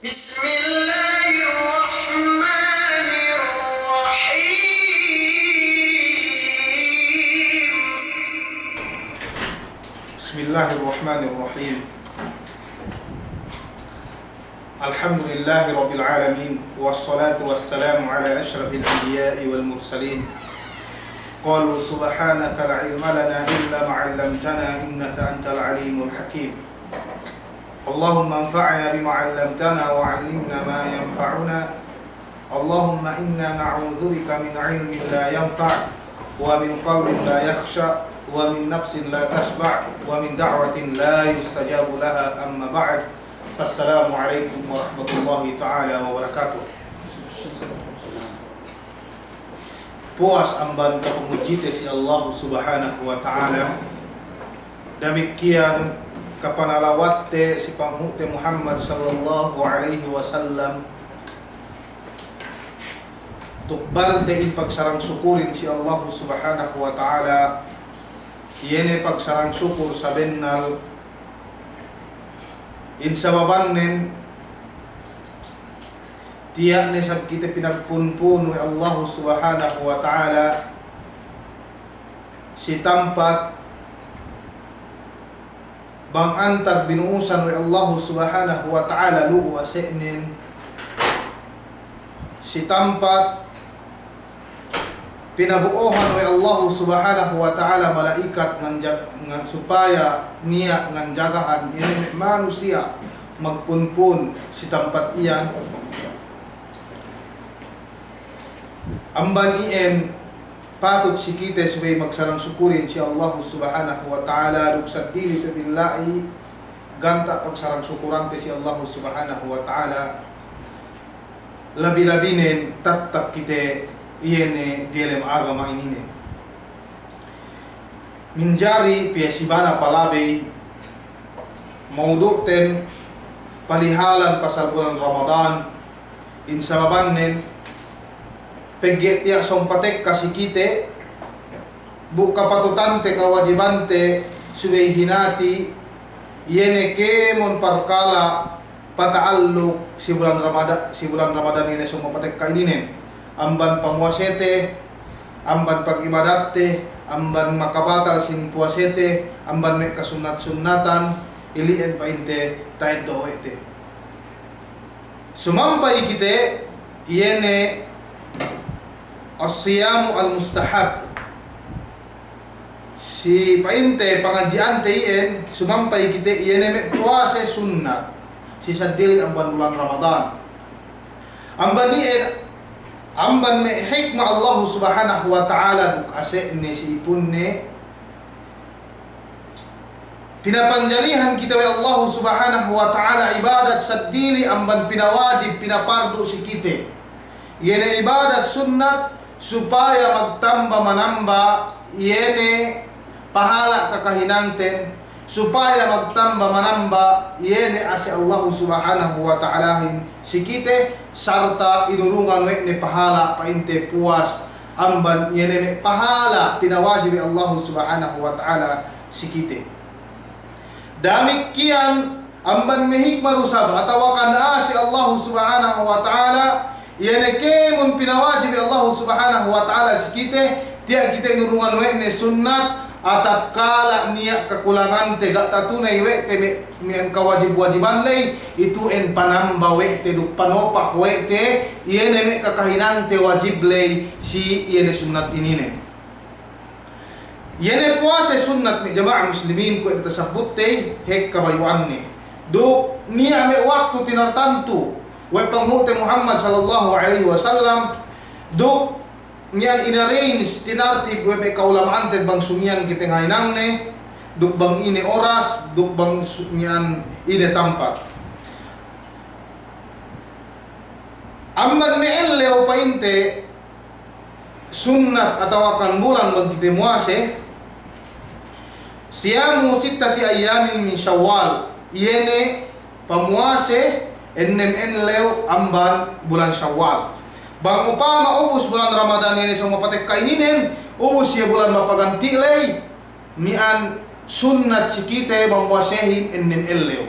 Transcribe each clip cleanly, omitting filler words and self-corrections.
بسم الله الرحمن الرحيم بسم الله الرحمن الرحيم الحمد لله رب العالمين والصلاة والسلام على أشرف الأنبياء والمرسلين قالوا سبحانك لا علم لنا إلا ما علمتنا إنك أنت العليم الحكيم اللهم انفعنا بما علمتنا وعلمنا ما ينفعنا اللهم إنا نعوذ بك من علم لا ينفع ومن قلب لا يخشع ومن نفس لا تشبع ومن دعوة لا يستجاب لها أما بعد فالسلام عليكم ورحمة الله تعالى وبركاته. Puas amban kapamujite si Allah subhanahu wa ta'ala. Demikian kapanalawatte si Panghuti Muhammad sallallahu alaihi wasallam. Tukbal de pagsarang sukurin si Allah subhanahu wa ta'ala. Yene pagsarang sukur sa bennal. Insababannen tiyak ni sab kita pinagpunpun wa Allah subhanahu wa ta'ala si tampat bang antag binuusan wa Allah subhanahu wa ta'ala lu'u asinin si tampat pinabuohan wa Allah subhanahu wa ta'ala malaikat ngan supaya niya ngan jagahan ini manusia magpunpun si tempat iyan amban iyan patut si kita sabay magsarang sukurin si Allah subhanahu wa ta'ala luksad dili billahi ganta pagsarang sukurante si Allah subhanahu wa ta'ala labi-labinin tatap kita iyan dielem agama inine minjari piyasibana palabay maudukten palihalan pasal bulan Ramadan insababannen peggetya sompatek kasikite buka patutante kawajibante suday hinati yene kemon parkala pataaluk si bulan Ramadan ini sompatek kaininen amban pamuasete amban pagibadatte amban makabatal sin puasete amban may kasunat-sunatan ilien painte taed doete sumampay kite yene as-siyamu al-mustahab si painte pangadjiante ien sumampay kite yene me puase sunnat si sadil amban bulan Ramadan amban ien amban me hikmah Allah subhanahu wa ta'ala ase ni si ipunne pinapanjalihan kita wa Allah subhanahu wa ta'ala ibadat sadili amban pinawajib pinapardu si kite yene ibadat sunnat supaya magtamba manamba yene pahala kakahinanten supaya magtamba manamba yene asi Allah subhanahu wa ta'ala sikite sarta inurungan we ni pahala painte puas amban yene ni pahala pinawajib Allah subhanahu wa ta'ala sikite damikian amban mehikmah rusab atawa kana si Allah subhanahu wa ta'ala yene kemon pinawajib Allah subhanahu wa ta'ala sikite tiya kita inurungan we ni sunnat atat kala niya kakulangan te gak tatunay we te mian kawajib-wajiban lay itu en panamba we te duk panopak we te yene me kakahinan te wajib lay si yene sunnat inine yene puasa sunnat ni jamaah muslimin ko ita sabut te hek kabayuan ni duk niya me waktu tinartantu we Panghuti Muhammad sallallahu alaihi wasallam duk niyan inarrange tinartib we may kaulamaan te bang sumyan kita ngainang ne duk bang ini oras duk bang niyan ine tampat amman me enleo painte sunnat atau akan bulan bang kita muase siyamu sittati ayyamin min Syawal yene pamuase ennem enleo amban bulan Syawal bang upama ubus bulan Ramadan ini sa mapatek kaininen ubus ya bulan mapaganti lay mian sunnat sikite mamuasehin ennem enleo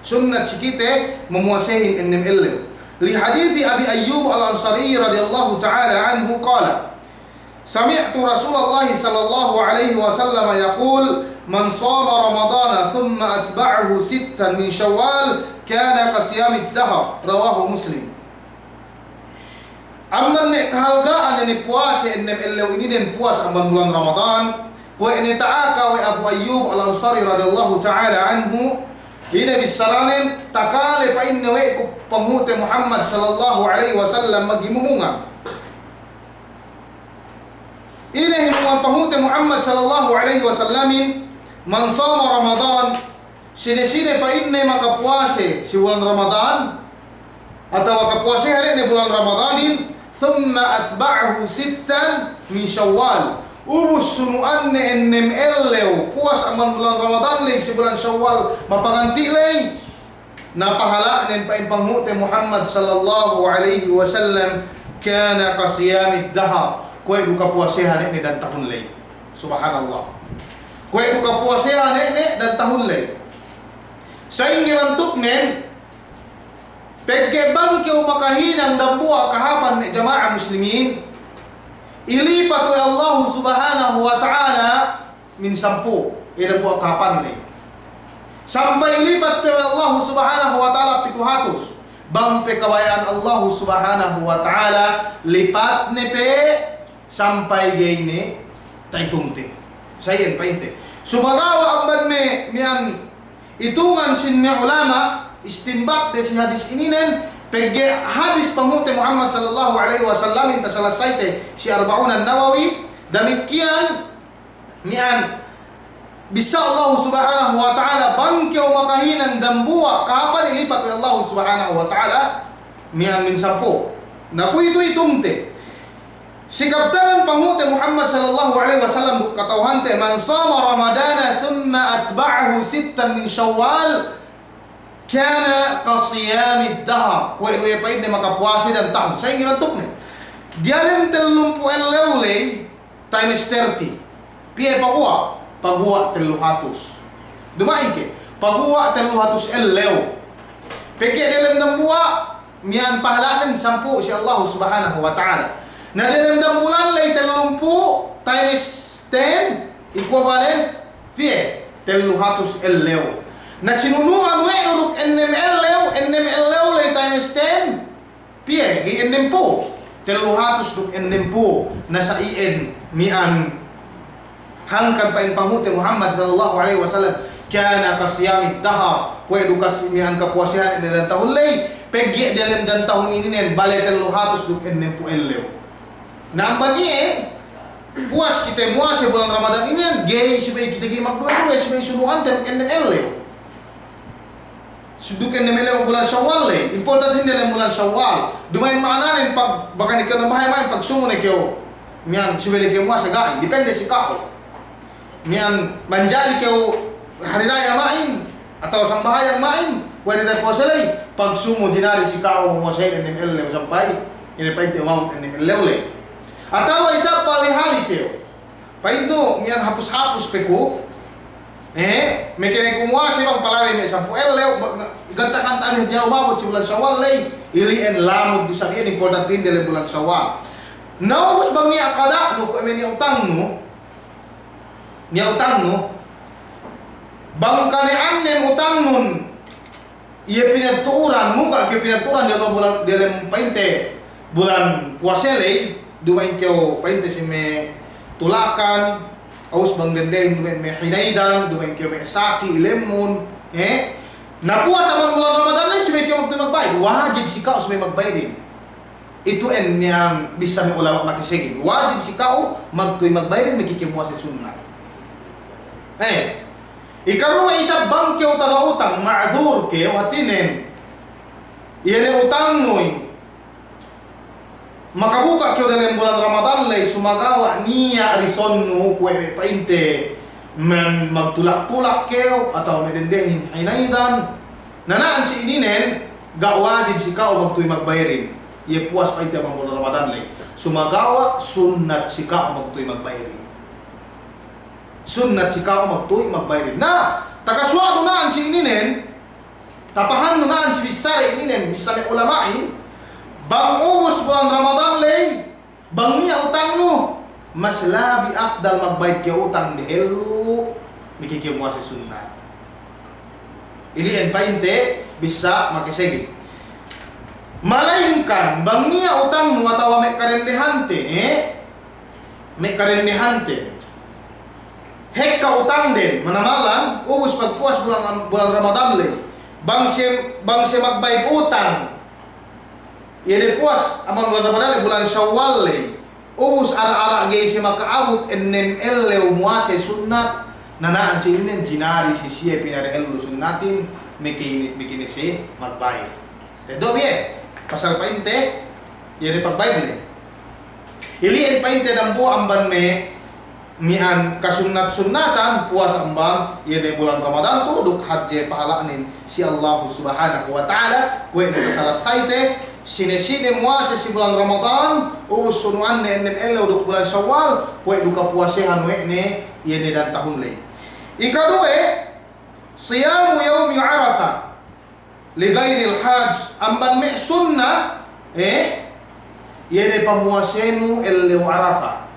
Sunnat sikite memuasehin ennem elle. Li hadithi Abi Ayyub al-Ansari radhiyallahu ta'ala anhu qala Sami'tu Rasulullah sallallahu alaihi wasallam yaqul man shama Ramadana thumma atba'ahu sittan min Syawal kana kasiyamid dahr. Rawahu Muslim. Amman ne kahalgaan ni puasa ennem elle ini den puasa amban bulan Ramadan. Ko ini ta'aka wa Abu Ayyub al-Ansari radhiyallahu ta'ala anhu ini bisaranin takale pa inne we ko pamute Muhammad sallallahu alaihi wasallam magimumunga. Ini himuan pamute Muhammad sallallahu alaihi wasallamin man shama Ramadan sine-sine pa inne makapuase si bulan Ramadan atau kapuase hari ni bulan Ramadanin thumma atba'ahu sittan min Syawal. Ubus sunuan ne ennem ellew puas aman bulan Ramadan lay si bulan Syawal mapanganti lay napahala nen pa pangmute Muhammad sallallahu alaihi wasallam kana kasiyamid dahr. Kuy du kapuasehan ni dan tahun lay. Subhanallah. Kuy du kapuasehan ni dan tahun lay. Sa ingilan tuknen pagkebang keu makahinang dambua kahapan ni jamaah muslimin ilipat oleh Allah subhanahu wa ta'ala min 10 ida buat kapan ni sampai ilipat oleh Allah subhanahu wa ta'ala 700 bang pekawayan Allah subhanahu wa ta'ala lipat ni pe sampai gini taitumte sayen painte subagawa amban me mian itungan sinnya ulama istinbat dari hadis ini nen pegge hadis pamute Muhammad sallallahu alaihi wasallam inta selesai si Arba'un an-Nawawi demikian mian bisa Allah subhanahu wa ta'ala bangkeu makahinan dambua kapan ilipat oleh Allah subhanahu wa ta'ala mian min 10 naku itu itumte si kaptanan pamute Muhammad sallallahu alaihi wasallam katauhante man shama Ramadana thumma atba'ahu sittan min Syawal kana kasiyamid dahr. Kuwi duwe paid na makapuasi dan tahun. Sa ginantok ni. Dialem 30 lewle times 30. Piye pagua? Pagua 300. Dumain ke? Pagua 300 lew. Peki dalam dambua mian pahalaan 10 si Allah Subhanahu wa taala. Na dalam dambulan lay 30 times 10 equivalent piye? 300 lew. Na sinunuan we nuruk NML lay times 10 piye gi NMpo 300 duk NMpo na sa IN mian hangkan pain pangute Muhammad sallallahu alaihi wasallam kana kasiyamid dahr we dukas mian kapuasihan dan tahun lay pegi dalam dan tahun ini nen bale 300 duk NMpo elew nambah ni puas kita muas bulan Ramadan ini kan gay sebagai kita gi magdua we sebagai sunuan dan NML lew sudukan nemele bulan Syawal le important hindi dalam bulan Syawal dumain maananin pag baka ni ka na bahay pag sumo na kayo miyan sibeli kayo mo sa gai depende si kao miyan manjali kayo hari raya main atau sambahay ang main pwede na po salay pag sumo dinari si kao mo sa NML le sampai ini pa ito umawag NML le atau isa palihali kayo pa ito miyan hapus-hapus peko may kinikumuasi bang palari may 10 lew ganta-ganta ni jauh babot si bulan Syawal lay ilien lamod bisabihin important din dalam bulan Syawal naubos bang niya kada no ko niya utang no bang kanian nen utang nun iya pinaturan mo ka pinaturan dia bulan dalam painte bulan puasa lay dumain kyo painte si me tulakan aus bang dendahin dumain may hinaidan, dumain kayo may saki, lemon, napuas sa bulan Ramadan lang, si may kayo magbayad. Wajib si kao sa may magbayad. Ito en niyang bisa may ulama makisigin. Wajib si kao magbayad, may kikimuha sa sunnah. Ikaw may isa bang kayo taga-utang, ma'adhur kayo, hatinin. Iyan ay utang mo'y. Makabuka kyo dalam bulan Ramadan lay sumagawa niya arison no kuwe painte man magtulak-tulak kyo atau medendehin hinaidan nanaan si ininen ga wajib si kao magtuy magbayarin iya puas painte ang bulan Ramadan lay sumagawa sunnat si kao magtuy magbayarin sunnat si kao magtuy magbayarin na takaswado naan si ininen tapahan nunaan si bisare ini nen bisa may ulamain bang ubos bulan Ramadan lay bang niya utang no mas labi afdal magbayad kaya utang dahil mikikimuha si sunnah. Ilian painte bisa makisegit. Malainkan bang niya utang no atawa may karendehante may karendehante hek ka utang din manamalan ubos pagpuas bulan Ramadan lay bang siya magbayad utang yan puas amang bulan Ramadan bulan Syawal lay ubos ara-ara gay siya makaabot ennen elew muase sunnat nanaan siya inin jinari si siya pinarehelo sunnatin mikini si magbayad tedo biye pasal painte yan pagbayad lay iliin painte dampo amban me mian kasunat-sunatan puasa ambang yan bulan Ramadan tu duk haji pahalanin si Allah Subhanahu wa taala kue ne selesai teh sine-sine muasa si bulan Ramadan ubus sunuan ne elo duk bulan Syawal kue duka puasehan we ne yan dan tahun le ikadue siyamu yaumi Arafah li ghairil hajj amban me sunnah yan pamuasenu elo Arafah.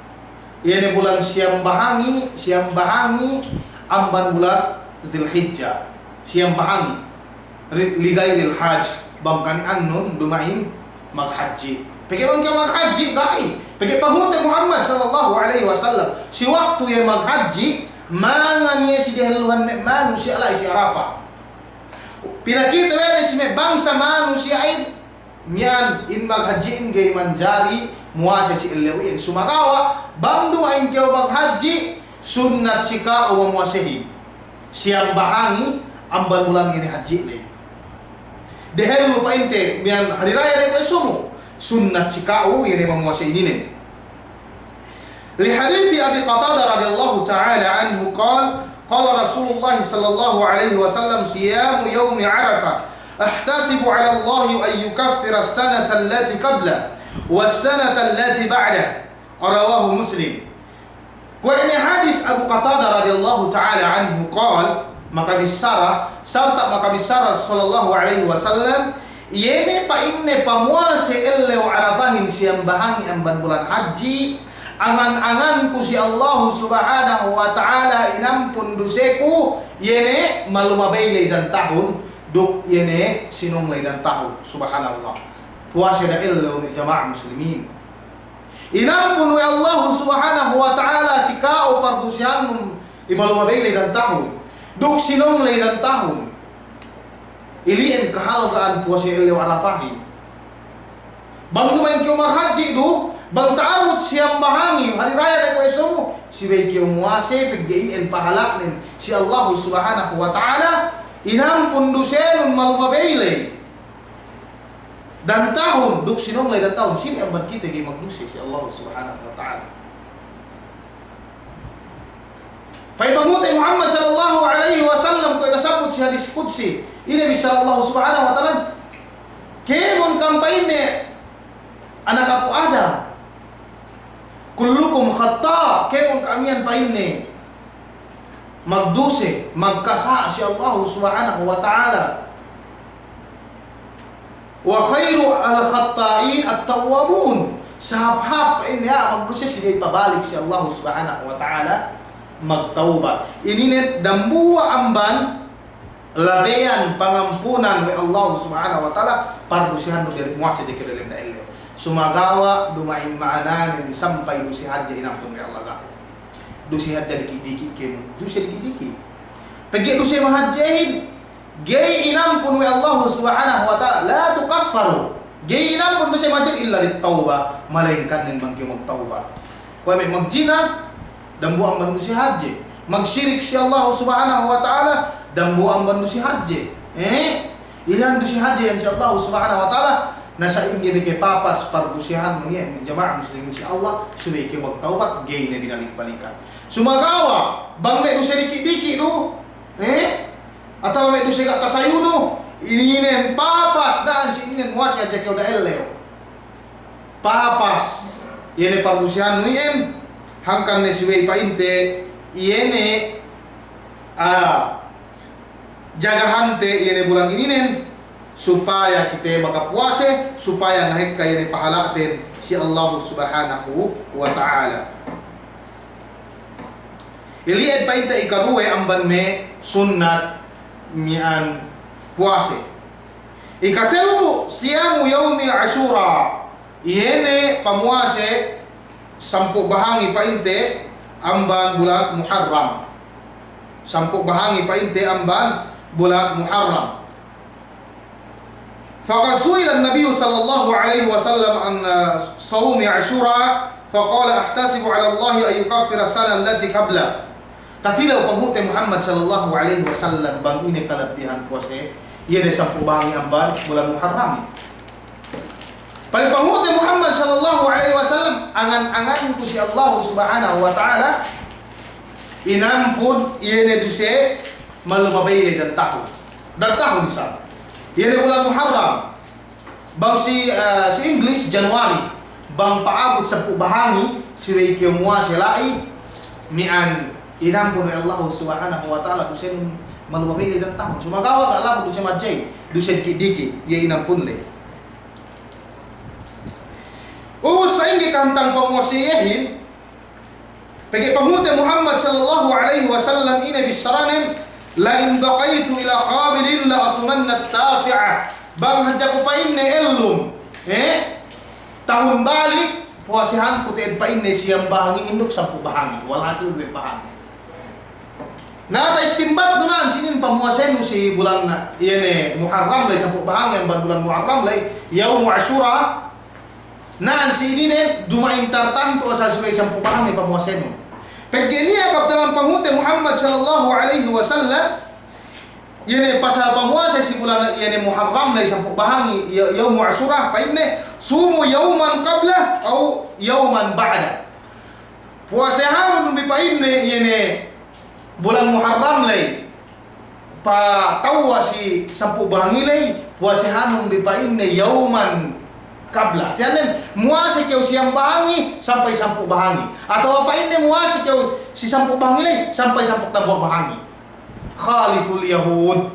Ini bulan siam bahangi amban bulan Zulhijjah siam bahangi ligairil hajj bangkani annun dumain maghaji peke bangka maghaji gai peke pahute Muhammad sallallahu alaihi wasallam si waktu yang maghaji mangan ye si deheluhan manusia lai si Arafah pinakita wala si bangsa manusia in mian in maghajiin gay manjari muasa si elewin sumagawa bandu aing kau maghaji sunnat sika o muasehi siang bahangi amban bulan ini haji le dehel lupa inte mian hari raya de sumu sunnat sika o ini muasehi ini ne li hadithi Abi Qatadah radhiyallahu ta'ala anhu qala Rasulullah sallallahu alaihi wasallam siyamu yaumi Arafah ahtasibu ala Allah an yukaffira as-sanata allati qabla was-sanata allati ba'da rawahu Muslim. Kue ini hadis Abu Qatadah radhiyallahu ta'ala anhu maka bisara sallallahu alaihi wasallam yene pa inne pamuase elle wa arafahin siang bahangi amban bulan haji angan-anganku si Allah Subhanahu wa ta'ala inampun duseku yene malumabailay dan tahun duk yene sinunglay dan tahun subhanallah puasa da illo ni jamaah muslimin inampun wa Allah Subhanahu wa ta'ala sikao pardusianum imalumabili dan tahun duk sinunglay dan tahun iliin kahalgaan puasa illo arafahi bang dumain kyo maghaji du bang taawut siyang bahangi hari raya na kwesomo si bay kyo muase pagdiin pahalaknin si Allah Subhanahu wa ta'ala inampun dusenun malumabili dan tahun duk sinunglay dan tahun sini ang kita kay magdusi si Allah Subhanahu wa ta'ala pay pangutay Muhammad sallallahu alaihi wasallam ko itasabot si hadis qudsi ini bisa Allah Subhanahu wa ta'ala kemon kampay ni anak Abu Adam kullukum khata kemon kamian pain ni magdusi magkasa si Allah Subhanahu wa ta'ala wa khairu al-khatta'in at-tawwabun sahab-hab ini magdusi sige pabalik si Allah Subhanahu wa ta'ala magtaubat ini net dambua amban labean pangampunan wa Allah Subhanahu wa ta'ala pardusihan dari muasi di kedalam daile sumagawa dumain maanan ini sampai dusi haji inampun wa Allah gak dusi haji dikidiki kem dusi dikidiki pergi dusi mahajin gay inampun wa Allah Subhanahu wa ta'ala la tukaffaru gay inampun dusi mahajin illa ditauba melainkan nin bangki magtaubat kau magjina dan buang bandu si haji magsyirik si Allah Subhanahu wa ta'ala dan buang bandu si haji ilan dusi haji yang si Allah Subhanahu wa ta'ala nasa ingi ke papas pardusihan mo yan jamaah muslimin si Allah subay ke magtaubat gay na binalik-balikan sumagawa bang may dusi diki-diki do atau may dusi ka kasayuno ininen papas daan si ininen muas ka jekyo da eleo papas yene pardusihan mo yan hangkan ne siway painte yene jagahan te ini bulan ininen supaya kita makapuase, supaya ngahit kaya ni pahalatin si Allah Subhanahu wa ta'ala. Iliad pa ita ikaduwe amban me sunnat mian puase. Ikatelu siyamu yaumi Ashura. Iene pamuase 10 bahangi pa inte amban bulan Muharram. 10 bahangi pa inte amban bulan Muharram. Faqad su'ila an-nabiy sallallahu alaihi wasallam an sawmi Ashura faqala ahtasibu 'ala Allah an yukaffira as-sana allati qabla. Katilaw panghuti Muhammad sallallahu alaihi wasallam bang ini kalabihan puase iene 10 bahangi amban bulan Muharram. Panghuti Muhammad sallallahu alaihi wasallam angan-angan ko si Allah Subhanahu wa ta'ala inampun iene duse malumabay dan tahun. Dan tahun isa. Iene bulan Muharram. Bang si English January bang paabot 10 bahangi si Reikyo Mua silai mian inampun ni Allah Subhanahu wa ta'ala duse malumabay dan tahun. Sumagawa ka Allah duse majay duse diki ia inampun le. Sa ingi kantang pamuasiyahin pagi panghuti Muhammad sallallahu alaihi wasallam ina bisaranin la in baqaitu ila qabilin la asumanna at-tasi'ah bang hadja ko pa inne elum tahun balik puasihan ko teen pa inne siyang bahangi induk 10 bahangi wala sul we bahangi na ta istimbat dunan sinin pamuasen si bulan iene Muharram lay 10 bahangi ang bulan Muharram lay yaum Ashura naan si ininen dumain tartanto sa suway 10 bahangi pamuasen. Pagdi niya kaptangan panghuti Muhammad sallallahu alaihi wasallam yene pasal pamuasa si bulan yene Muharram na 10 bahangi yaum Ashura pa inne sumu yauman qabla au yauman ba'da. Puasahan dumi pa inne yene bulan Muharram lay pa tawa si 10 bahangi lay puasahan dumi pa inne yauman kabla. Tiyanin, muasi kayo siyang bahangi sampai 10 bahangi. Atau apa ini muasi kayo si 10 bahangi sampai 10 tabok bahangi. Khaliful Yahud.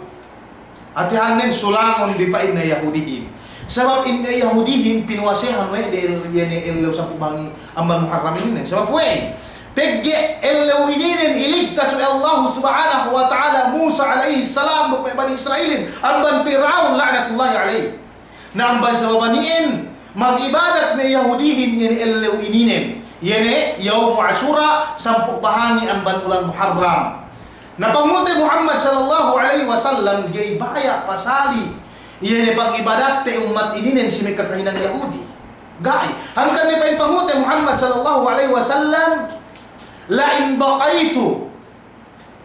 Atihanin sulangon di pa inna Yahudihin. Sebab inna Yahudihin pinuasehan we de ele 10 bahangi amban Muharram ini. Sebab we pegge ele ininen iligtas oleh Allah Subhanahu wa ta'ala Musa alaihi salam ke Bani Israilin amban Firaun la'natullahi alaihi. Nambah sabab niin mag-ibadat na Yahudihin yene elew ininen yene yaum Ashura 10 bahangi ang bulan Muharram. Napanghuti Muhammad sallallahu alaihi wasallam gay baya pasali yene pag-ibadat te umat ininen si may kakahinang Yahudi. Gay hangkan ni panghuti Muhammad sallallahu alaihi wasallam la in baqaitu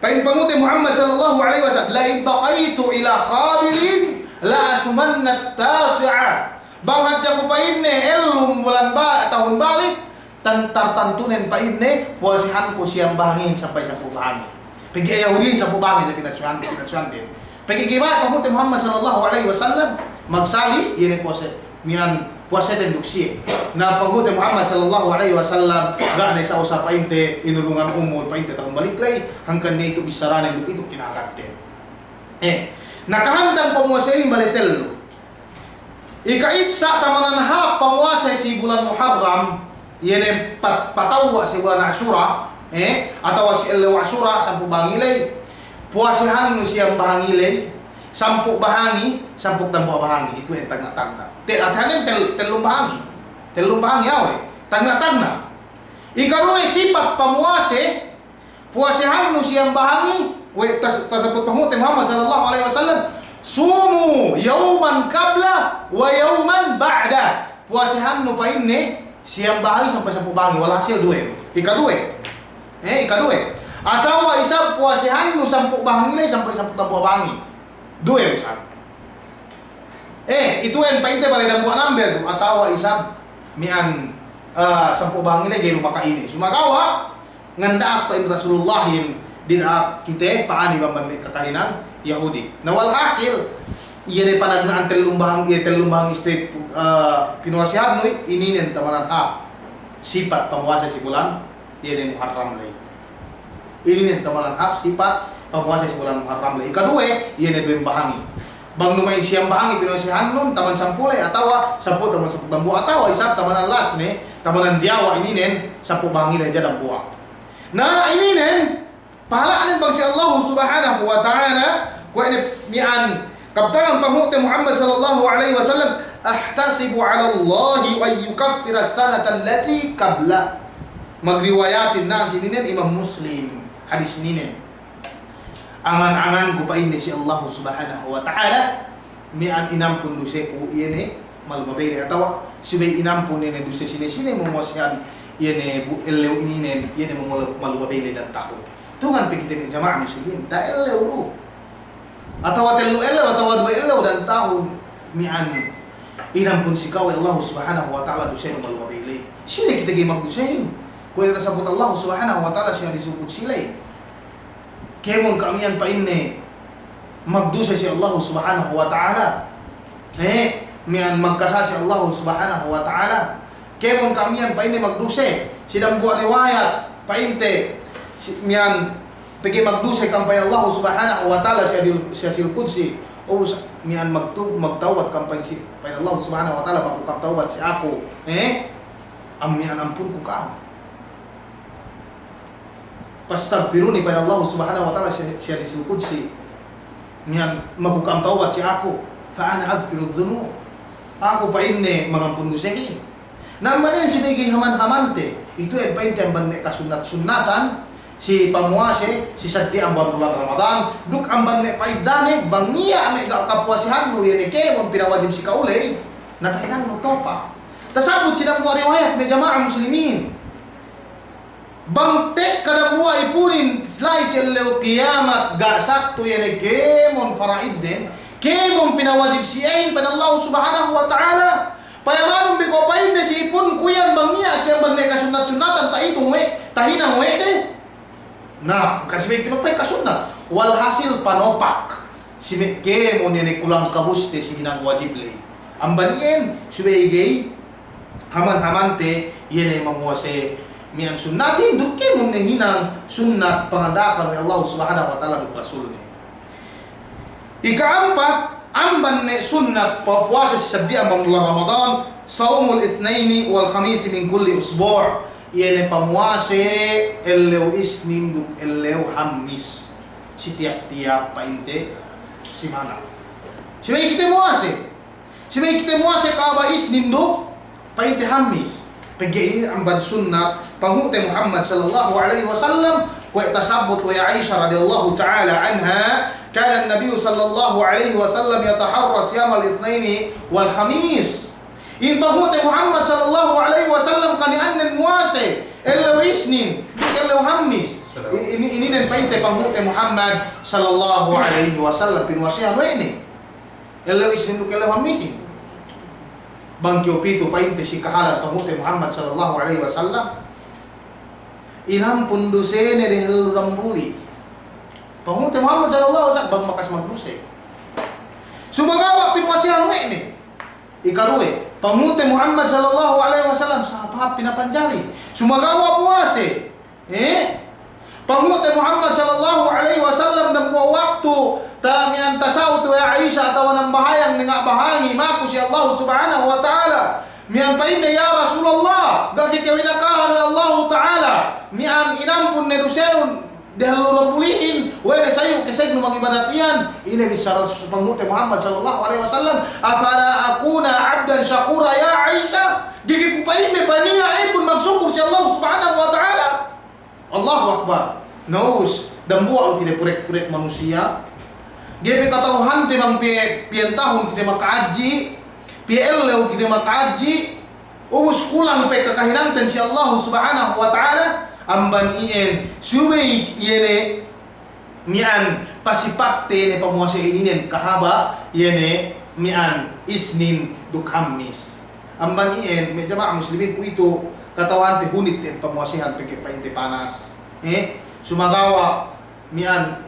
panghuti Muhammad sallallahu alaihi wasallam la in baqaitu ila qabilin la asumanna at-tasi'ah bang hadja ko pa inne elum bulan tahun balik tartantunen pa inne puasihan ko siyang bahangi sampai 10 bahangi pagi Yahudi 10 bahangi na pinasuan din pagi giba panghuti Muhammad sallallahu alaihi wasallam magsali yene puasa den duksi na panghuti Muhammad sallallahu alaihi wasallam gaanay sa usa pa inte inulungan umol pa inte tahun balik lay hangkan nito bisaranen dukito kinakatte nakahandang pamuasain balitel. Ikaisa tamanan ha pamuasa si bulan Muharram yene patawa si bulan Ashura atau si elew Ashura 10 bahangilay puasihan no siyang bahangilay 10 bahangi 10 tambo bahangi itu yang tagna-tagna atahanin telung bahangi awe tagna-tagna ikaruwe sipat pamuase puasihan no siyang bahangi tasabut panghuti Muhammad sallallahu alaihi wasallam sumu yauman qabla wa yauman ba'da puasihan no pa inne siyang bahangi sampai 10 bahangi wala hasil duwe ikaduwe atau isa puasihan no 10 bahangi lay sampai 10 bahangi duwe isa itu en pa inte bali dan buat number atau isa mian 10 bahangi lay gay makaini sumagawa nganda pa Rasulullahin din kita paani bang kakahinan Yahudi. Na walhasil iyan ay panagnaan telumbahang street pinuasihan no ininen tamanan sifat penguasa si bulan iyan ay Muharram lay. Ininen tamanan sifat pamuasa sa bulan Muharram le. Ikaduwe, iyan duweng bahangi. Bang numay siyang bahangi pinusihan nun taman sampulay atawa sampu taman sampu dambu atawa isap taman alas ne taman diawa ininen sampu bahangi le jadang buwa. Na ininen pahalaan bang si Allah Subhanahu wa ta'ala ko ini mian kaptangan panghuti Muhammad sallallahu alaihi wasallam ahtasibu ala Allah wa yukaffira as-sanata allati qabla. Magriwayatin na sininen Imam Muslim hadis ninen. Angan-angan ko pa ini si Allah Subhanahu wa ta'ala mian inampun duse ku iene malmabele atawa sibay inampun nene duse sine-sine momosyan iene bu elew ininen iene malmabele dan tao. Tuhan pikir jamaah muslimin ta elew atawa telu elew atawa dua elew dan tao mian inampun si kau Allah Subhanahu wa ta'ala duse malmabele. Sila kita gay magdusehin. Kung nasabot Allah Subhanahu wa ta'ala siya disubot sila kemon kamian pa inne magdusa si Allah Subhanahu wa ta'ala mian magkasa si Allah Subhanahu wa ta'ala kemon kamian pa inne magduse sidang buat riwayat pa inte mian pagi magduse kampay Allah Subhanahu wa ta'ala siya silkudsi o mian magtawad kampay si Allah Subhanahu wa ta'ala magkatawad si ako mian ampun ko ka Pastaghfiruni pada Allah Subhanahu wa ta'ala siya disulkudsi niyan magukam tawad si ako fa ana aghfiru dhunub ako pa inne mangampun gusehi naman yan sinigi haman-hamante itu ay pa inne ang kasunat-sunatan si pamuase si saddi ang bulan Ramadan duk ang banne paidane bangiya may kapuasihan mo yan ke mo pinawajib si kaulay natahinan mo topa tasabot silang mga riwayat may jamaah muslimin bangtek kada buhay ipunin slay sila kiyamat ga sakto yan kemon faraid din kemon pinawajib siyain pada Allah Subhanahu wa ta'ala payamanong biko pain na si ipun kuyan bangiya at yan banay kasunat-sunatan taitong we tahinang we de na kasi may timapay kasunat walhasil panopak si kemon yan kulang kabuste si hinang wajib lay ang banien suwegay haman-hamante yan ay mamuwase mian sunnatin dukke mo hinang sunnat pangandakan ni Allah Subhanahu wa ta'ala duk rasul ni. Ikaampat amban ne sunnat puasa sa sabdian bulan Ramadan saumul itsnaini wal khamis min kulli usbu' iyan pamuase elew isnin duk elew hamis si tiap-tiap painte simana. Sibay kita muase ka ba isnin duk painte hamis. Pagkain ang bad sunnat panghuti Muhammad sallallahu alaihi wasallam wa tasabut wa Aisyah radhiyallahu ta'ala anha kana an-nabiy sallallahu alaihi wasallam yataharra siyam al-ithnain wal khamis in panghuti Muhammad sallallahu alaihi wasallam kanian muase elaw isnin elaw hamis ini nen painte panghuti Muhammad sallallahu alaihi wasallam pinwasihan wa ini elaw isnin elaw hamis bangkyo pito painte si kahalan panghuti Muhammad sallallahu alaihi wasallam inampun dusene de rambuli panghuti Muhammad sallallahu alaihi wasallam bang makas magduse sumagawa pinwasihan we ni ikaruwe panghuti Muhammad sallallahu alaihi wasallam sahabat pinapanjari sumagawa puase panghuti Muhammad sallallahu alaihi wasallam nang waktu tamian tasaw tu ya Aisyah tawa ng bahayang nga bahangi maku si Allah Subhanahu wa ta'ala mian pain ya Rasulullah gakit yaw inakahan ni Allah ta'ala mian inampun ne duserun dahil puliin wala sayo kisay ng mga ibadatian ini bisara panghuti Muhammad sallallahu alaihi wasallam afala akuna abdan syakura ya Aisyah gigi ko pain me paniya ay pun magsukur si Allah Subhanahu wa ta'ala Allahu Akbar naus dambuwa kita purek-purek manusia Gebe katauhan timang pientahun kita makaaji, pielew kita makaaji, ubus kulang pe kakahinanten si Allah Subhanahu wa ta'ala, amban ien subay iene mian pasipakte ne pamuasa ininen kahaba iene mian isnin dukhamis. Amban ien may jamaah muslimin ku itu katawan te hunit te pamuasihan pe painte panas. Sumagawa mian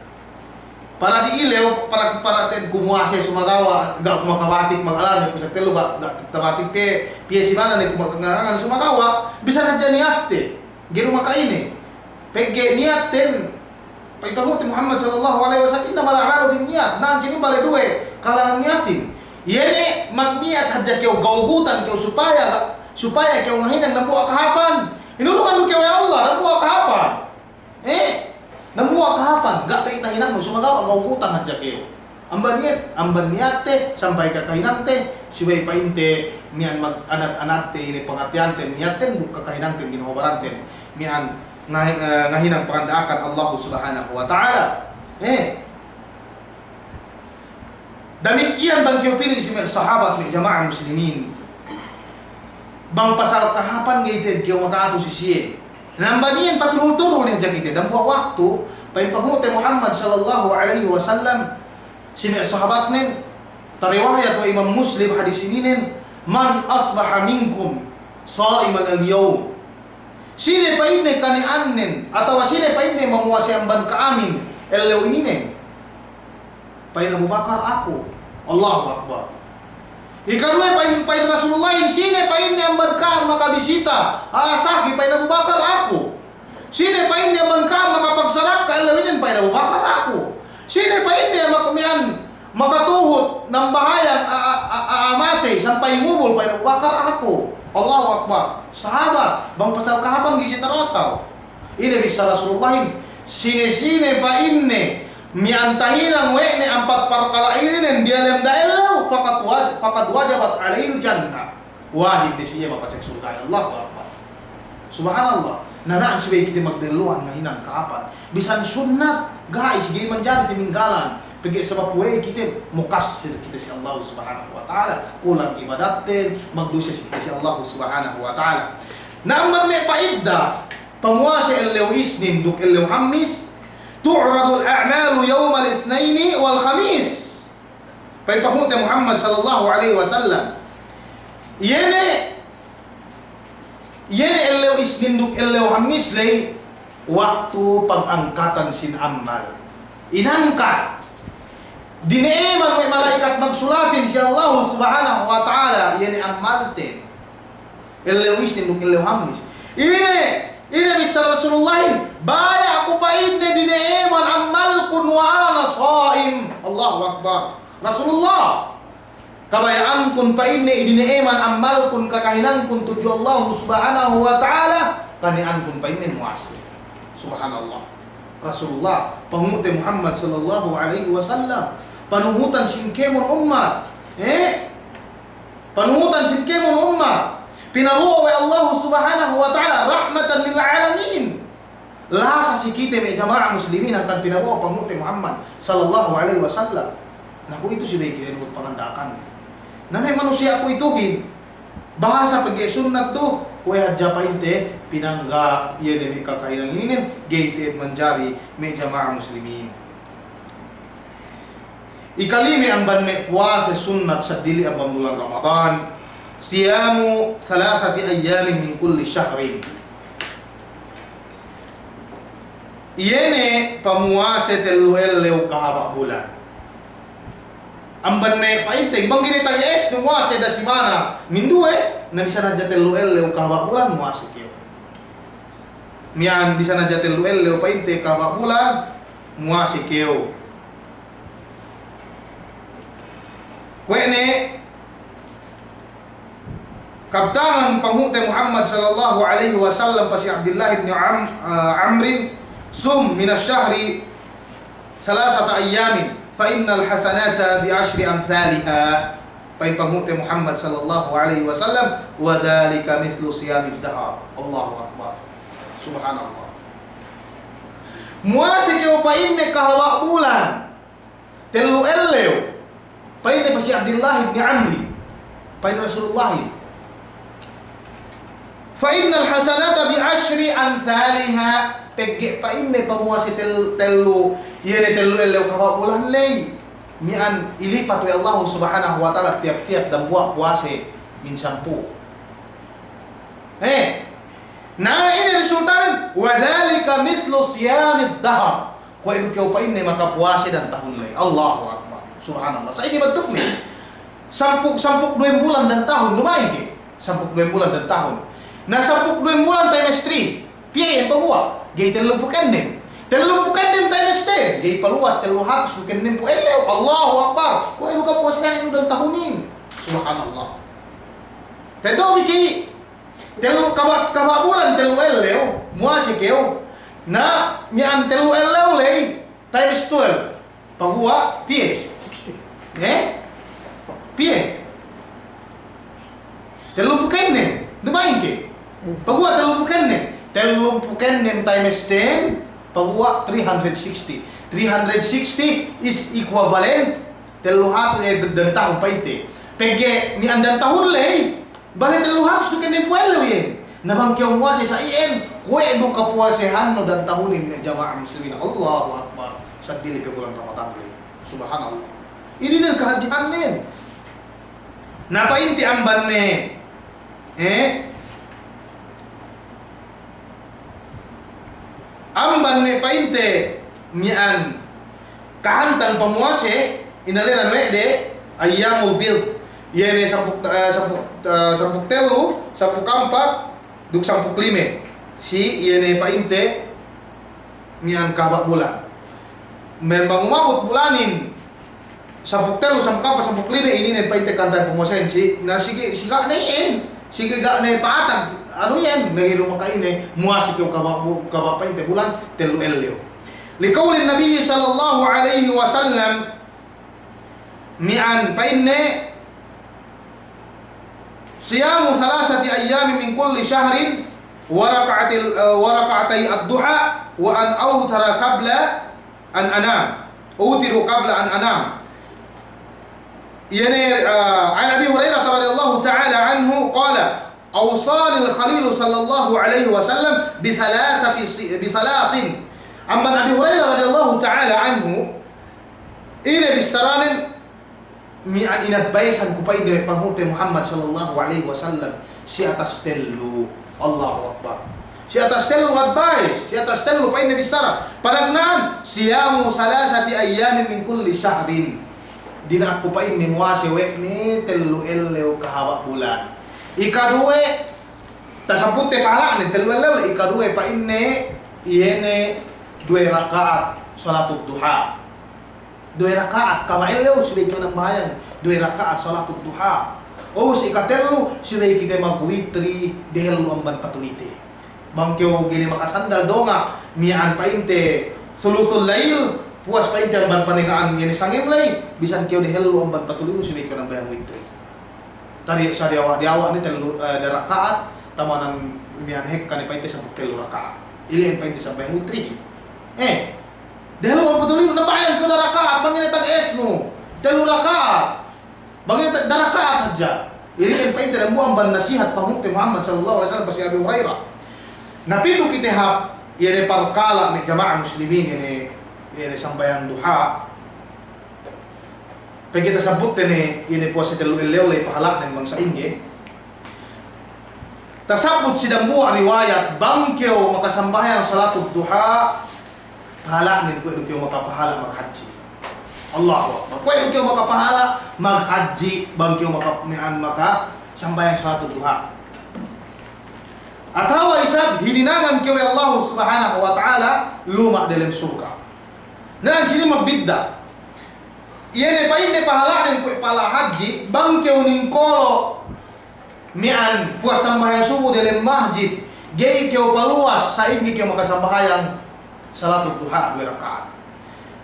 para diilew para ten kumuase sumagawa ga kumakabatik mag-alam sa telo ga tabatik pe si mana ne kumakangan sumagawa bisa na niatte giru makaine pegge niatten Paitahuti Muhammad sallallahu alaihi wasallam innamal a'malu binniyat. Nan sini bale duwe kalangan niatin. Yene magniat hadja keu gaugutan keu supaya keu ngahinan nambu akahapan. Inulungan keu ya Allah nambu akahapan. Nambu akahapan gak paitahinan mo sumagaw gaugutan hadja keu. Amban niate sampai kakahinan te siway painte mian mag anak-anak te ini pengatian te niaten buk kakahinan te ginawabaranten mian ngahinang pangandaakan Allah Subhanahu wa taala. Demikian bang kau pilih si sahabat ni jamaah muslimin. Bang pasal kahapan gaited kau makaatu si siye. Nambanian paturul-turul ni jakite dan buat waktu paimpanghute Muhammad sallallahu alaihi wasallam sini sahabat nen tariwayat wa Imam Muslim hadis ini nen man asbaha minkum shaiman al-yawm. Sine pa inne kani annen atau sine pa inne mamuasi amban ka amin elew ini nen. Pain Abu Bakar aku. Allahu Akbar. Ikanwe pain Rasulullah sine pain ni amban ka makabisita. Asaki pain Abu Bakar aku. Sine pain ni amban ka makapagsarak ka elew ini pain Abu Bakar aku. Sine pain ni makumian makatuhot ng bahayang aamate sampai ngubol pain Abu Bakar aku. Allahu Akbar. Sahabat bang pasal kahaban gisit rasaw. Ini bisa Rasulullah sine pa inne miantahinang wene ampat perkara ini dan dia lem daerah fakat wajabat alaihil jannah. Wajib di siya mapasek surga. Allahu Akbar. Subhanallah. Nanaan sebagai kita magdeluan mahinang kaapan. Bisan sunnah guys gay menjadi tininggalan. Pergi sebab we kita mukasir kita si Allah Subhanahu wa taala, kulang ibadatin, magdusa kita si Allah Subhanahu wa taala. Naman may paidda pamuasi el isnin duk el hamis tu'radu al-a'malu yawm al-ithnain wal khamis. Paipahute Muhammad sallallahu alaihi wasallam. Yene el isnin duk el hamis lay waktu pangangkatan sin amal. Inangkat dineeman may malaikat magsulatin si Allah Subhanahu wa taala yani amalten elewis ni hamis ini bisa Rasulullah baya aku pa inne dineeman amal kun wa ana shaim. Allahu Akbar. Rasulullah kabayaan kun pa inne dineeman amal kun kakahinan kun tuju Allah Subhanahu wa taala kanian kun pa inne muasir. Subhanallah. Rasulullah pangute Muhammad sallallahu alaihi wasallam panuhutan singkemun umat. Panuhutan singkemun umat. Pinabuo wa Allah Subhanahu wa taala rahmatan lil alamin. Lasa si kita may jamaah muslimin akan pinabuo pangute Muhammad sallallahu alaihi wasallam. Naku itu sudah kita pangandakan. Na may manusia ako itugin. Bahasa pag sunnat tu we hadja painte pinangga ieu demi kakainang ini gaited menjadi may jamaah muslimin. Ikalimi ang banme puasa sunnat sa dili ang bulan Ramadan. Siyamu 3 ayamin min kulli syahrin. Iyene pamuase teluelew kahaba bulan. Ang banme painte ibang ginitang es muase da simana minduwe na bisa na teluelew kahaba bulan muase kyo. Mian bisa na teluelew painte kahaba bulan muase kyo. Kwene kabtangan panghute Muhammad sallallahu alaihi wasallam pa si Abdullah ibn Amr sum min asy-syahri 3 ayamin fa innal hasanata bi 10 amsalha. Panghute Muhammad sallallahu alaihi wasallam wa dzalika mithlu siyamid dahr. Allahu Akbar. Subhanallah. Muasi kyo pa inne kahawa bulan telu elew paine pa si Abdullah ibn Amr paine Rasulullah fa innal hasanata bi 10 amsalha pegge paine pamuasi telu yene telu elew kawabulan lay mian ilipat wa Allah Subhanahu wa taala tiap-tiap dan buah puase min 10. Na ini resultan wa dzalika mithlu siyamid dahr. Ko ibu kau paine maka puase dan tahun lay. Allahu Akbar. Subhanallah. Saya ini bentuk nih. Sampuk 2 bulan dan tahun lumayan ke? Sampuk 2 bulan dan tahun. Nah sampuk 2 bulan trimestri. Piye yang pagua? Gay telu bukan nih. Telu bukan nim times 10. Gay paluas telu hatos bukan nim po elew. Allahu Akbar. Kung ano ka puas ka ino dan tahunin. Subhanallah. Tedo biki. Telu kababulan telu elew. Muasi keo. Na mian telu elew lay times 12. Pagua pie. Pie. Telu bukan nim. Dimain ke? Pagua telu bukan nim. Telu bukan nim times 10. Pagwa 360. 360 is equivalent telu hatos dan tahun paite. Pege ni andan tahun lay. Balik telu hatos dukan ni puelo ye. Nabang kyo muase sa ien. Kue do kapuasehan no dan tahunin ni jamaah muslimin. Allahu Akbar. Sadili pe bulan Ramadan lay. Subhanallah. Ini nih kehajian nih. Napa inti amban nih? Amban ne painte mian kahantang pamuase inaliran we de ayyamul bid yene sampuk telu sampuk kampat duk sampuk lime si yene painte mian kabak bulan memang umabut bulanin sampuk telu sampuk kampat sampuk lime ini ne painte kantang pamuase si na sige siga nein sige ga ne paatag ano yan, nangiro makaine muasik yung kabapay te bulan telu elyo. Liqaulin Nabi sallallahu alaihi wasallam mi'an painne siyamu salasati ayyamin min kulli syahrin wa raka'atay ad-duha wa an awtara qabla an anam. Utiru qabla an anam. Yani an Abi Hurairah radhiyallahu ta'ala anhu qala أوصاني الخليل صلى الله عليه وسلم بثلاث أما أبي هريرة رضي الله تعالى عنه إلى بالسران مئة إن بيسا كبيد بهوت محمد صلى الله عليه وسلم سيأتستلو الله أكبر سيأتستلو غدبايس سيأتستلو بين بالسران padagnan siyamu salasati ayyamin min kulli syahrin dina aku pa inni muase wek ni telu eleo kahawak bulan ikaduwe tasapute pahala ni telu eleo ikaduwe pa inni iene 2 rakaat salatul duha 2 rakaat kama eleo sudah ikaw ng bayan 2 rakaat salatul duha o si ikatelu sudah kita magwitri dehelu amban patulite bangkyo gini makasandal donga mian painte sulusul lail puas painte amban paningaan yani sangim lay bisan kyo dehelu amban patulite sudah ikaw ng bayan witri tadi sa diawa ni telu rakaat tamanan mian hek kan painte sa telu rakaat ilihin painte sa bayan witri dehelu amban patulite na bayan ko na rakaat bangin tag esno telu rakaat bangin da rakaat aja ilihin painte dan buang nasihat pamukti Muhammad sallallahu alaihi wasallam pasi Abi Hurairah napito kita hap yene parkala ni jamaah muslimin yene sambayang duha pag kita sabut yene puasa telu eleo lay pahalak ng bangsa inge tasabut sidang buah riwayat bangkyo makasambayang salatul duha pahalak nin ko kyo mapapahala maghaji Allahu Akbar ko kyo makapahala maghaji bangkyo maka sambayang salatul duha atau isab hininangan kay Allah Subhanahu wa taala luma dalam surga. Nan sini magbidda. Yene paine pahalaan ko pala haji bangkeo ning kolo mian puas sambahyang subuh dalam masjid. Gay keo paluas sa ingi keo makasambahyang salatul duha 2 rakaat.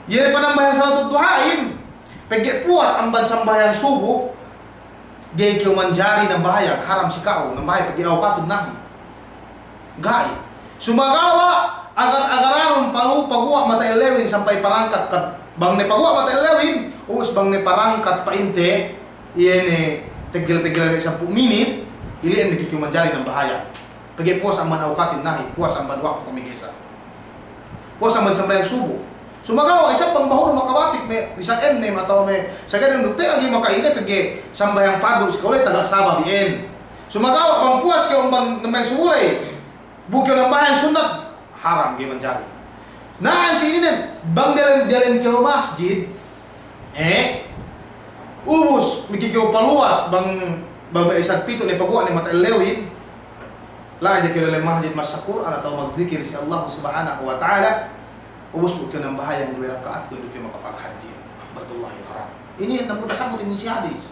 Yene panambahyang salatul duhain pagge puas amban sambahyang subuh gay keo manjari ng bahayang haram sikao ng bahay pagge awkatun nahi. Gai sumagawa agar-agararon palu pagwa mata elewin sampai parangkat kat bang ne pagwa mata elewin us bang ne parangkat painte iene tegel-tegel 10 menit ilian dikikiu manjari ng bahaya pagi puas aman awkatin nahi puas aman waktu pamigisa puas aman sampai subuh sumagawa isa pang bahuro makabatik me bisan ne atau me sagad dukte agi makaine pagi sambayang padu sekolah taga saba bien sumagawa pang puas ke umban nemay suway bukyo ng bahay sunat haram gay manjari. Naan si ini bang dalam kyo masjid ubus mikikyo paluas bang isang pito ni pagwa ni mata elewin la aja kyo dalam masjid masakur atau magzikir si Allah Subhanahu wa taala ubos mo ka ng bahayang 2 rakaat, pwede kayo makapag-haji. Baitullahil Haram. Ini ang nagputasabot ini si hadis.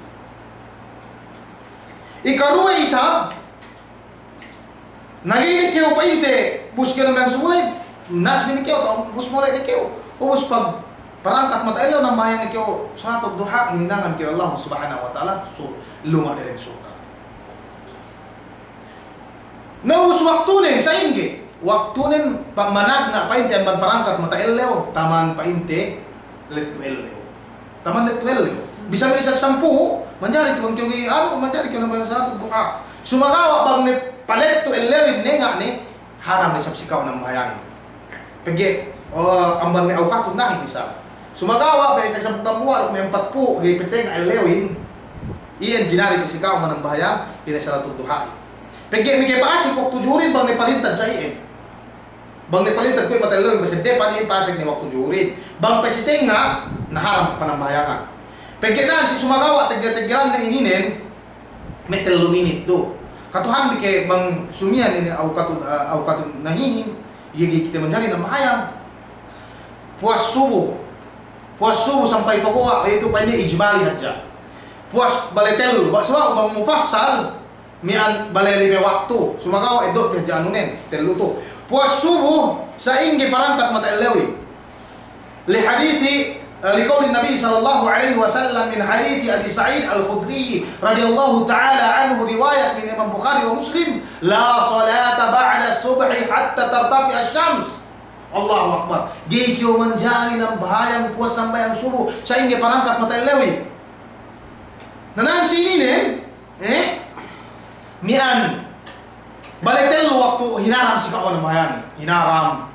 Ikaruwa isab, naginig kayo pa inte, bus ka naman sumulit, nasbin kayo, bus mo ulit kayo. Ubos pag parangkat matailaw ng bahayang kayo, sa natog duha, hininangan kayo Allah subhanahu wa ta'ala, so luma nila yung suka. Naubos waktunin sa ingge, waktunin pagmanag na painte ang parangkat matailaw, taman painte, letuelaw. Taman letuelaw. Bisa may isang 10, manjari ko bang kiyo manjari ko na ba sa natog duha. Sumagawa bang ni palet to elewin nga ni haram ni sabsikaw ng bahayang. Pagi ang ban may awkaton na isa. Sumagawa ba isang 10 buwan may 40 gipiteng elewin. Iyan ginari sabsikaw man ng bahayang ina sa natog duha. Pagi mi kay paasik kok tujurin bang ni palintad sa iyan. Bang ni palintad ko patalon basta de pa ni pasig ni wak tujurin. Bang pasiteng nga naharam pa ng bahayangan. Pagkailan si sumagawa, tagatigaran na ininin, may 3 minute do. Katuhan di kay bang sumiyan ini awkatud nahinin, igigit kita manjari ng bahayang. Puas subo sampai pagkuha, ito pa ini ijmali hadja. Puas baletel, baksawa bang mufassal, mian baleli may waktu. Sumagawa ito hadja anunen, telu to. Puas subo sa ingi parangkat mataelewi. Li hadithi لقول النبي صلى الله عليه وسلم من حديث أبي سعيد الخدري رضي الله تعالى عنه رواية من إمام بخاري ومسلم لا صلاة بعد الصبح حتى ترتفع الشمس. الله أكبر. Di kyo manjari ng bahayang puwas sampai ang subuh sa inyo parangkat matailawi. Nanaan sininin, mian balitel waktu hinaram si kawan ng bahayang. Hinaram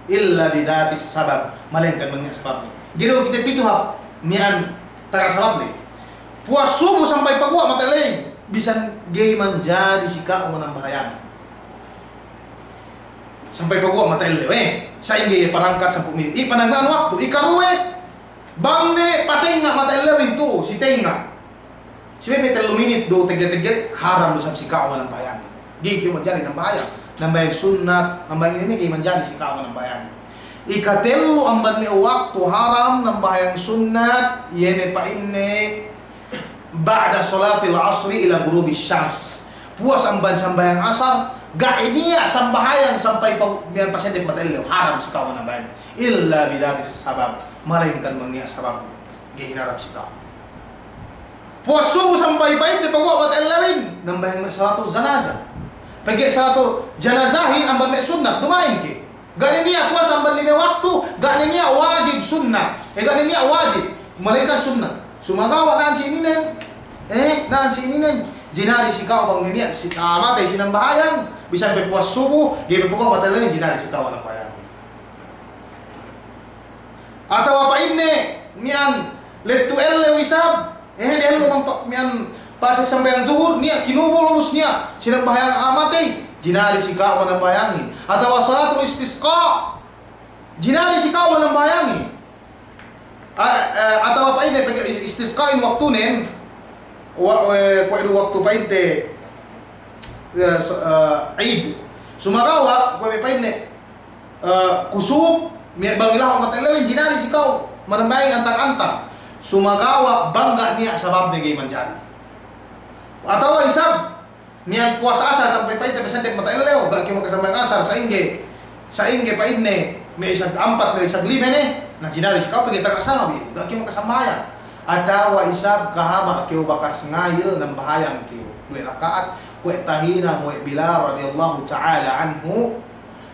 illa bidatis sabab. Malengkan mangya sebab ni. Gino kita pituhap, mian tagasabab ni. Puas subuh sampai pagwa mataling, bisan gay manjadi sika o manang bahayang. Sampai pagwa mataling sa ingi parangkat 10 menit. Pananggaan waktu, ikaruwe, bang ne patenga mataling to, si tenga. Si may 3 minit do tegel-tegel haram do sa sika o manang bahayang. Gay kyo manjadi ng bahayang, nambayang sunat, nambayang ini gay manjadi sika o manang bahayang. Ikatelu ang banmi waktu haram ng bahayang sunnat yene pa inne ba'da salatil asri ila ghurubi syams. Puas ang sambayang asar ga iniya sambahayang sampai biyan pasyente matailaw haram sa kawan ng bayan illa bidatis sabab malaingkan mangniya sabab gihinarap sa kawan. Puas subuh sampai pa inte pagwa matailawin ng bahayang salatu zanazah. Pagi salatu janazahin ang banmi sunnat dumain ki. Ganin niya puas ang banli waktu, ganin niya wajib sunnah. Ganin niya wajib, malaikat sunnah. Sumagawa naan si ininen, naan si ininen. Jinari si kau bang niya, si matay sinang bahayang, bisan puas subuh, gibe po ko patalan jinari si kau ng bahayang. Atawa pa inne, mian letu elle wisab, dahil mo mian pasag sambayang zuhur niya, kinubulubos niya, sinang bahayang amatay. Jinari si kawan ng bayangin. Atau salatul istisqa. Jinari si kawan ng bayangin. Atau apa ini istisqain waktunin waktu pa inte Eid. Sumagawa ko pa ini kusub mi bangilah matalawin jinari si kaw manambayang antang-antang. Sumagawa bangga niya sabab ni gay manjari. Atau isab niyan puas asar sampai paite pesante matailaw gak kimo kasama asar sa inge pa inne may isang 4 na isang 5 ne na jinari ka pagita kasama bi gak kimo kasama ya atawa isab kahama kiyo bakas ngayil ng bahayang kiyo 2 rakaat ku tahina mo Bilal radhiyallahu ta'ala anhu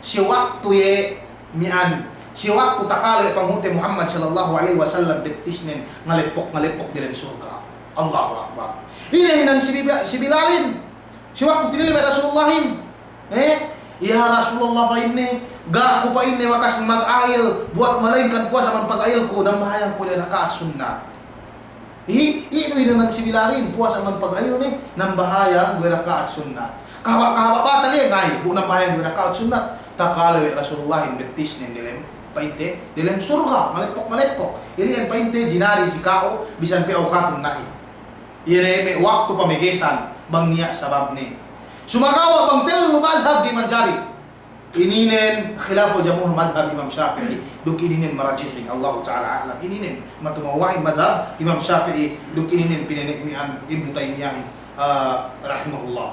si waktu ye mian si waktu takale panghute Muhammad sallallahu alaihi wasallam betisnen ngalipok dilen surga. Allahu akbar. Ini hinang si Bilalin. Si waktu tinili may Rasulullahin. Ya Rasulullah pa ini, ga ako pa ini wakas mag-ail, buat malaingkan puasa man pag-ail ko, nang mahayang ko na rakaat sunnah. Ito yun ang sibilalin, puasa man pag-ail ni, nang bahayang ko rakaat sunnah. Kahaba ba tali, ngay, bu nang bahayang ko rakaat sunnah. Takalawi Rasulullahin betis ni nilem, painte, nilem surga, malipok. Ini ang painte, jinari si kao, bisan pi awkatun nahi. Ini may waktu pamigisan, bang niya sabab ni. Sumagawa bang telu madhab di manjari. ininen khilaful jamhur madhab Imam Syafi'i duk ininen marajihin Allah Ta'ala alam ininen matumawain madhab Imam Syafi'i duk ininen pinanimian Ibnu Taimiyah rahimahullah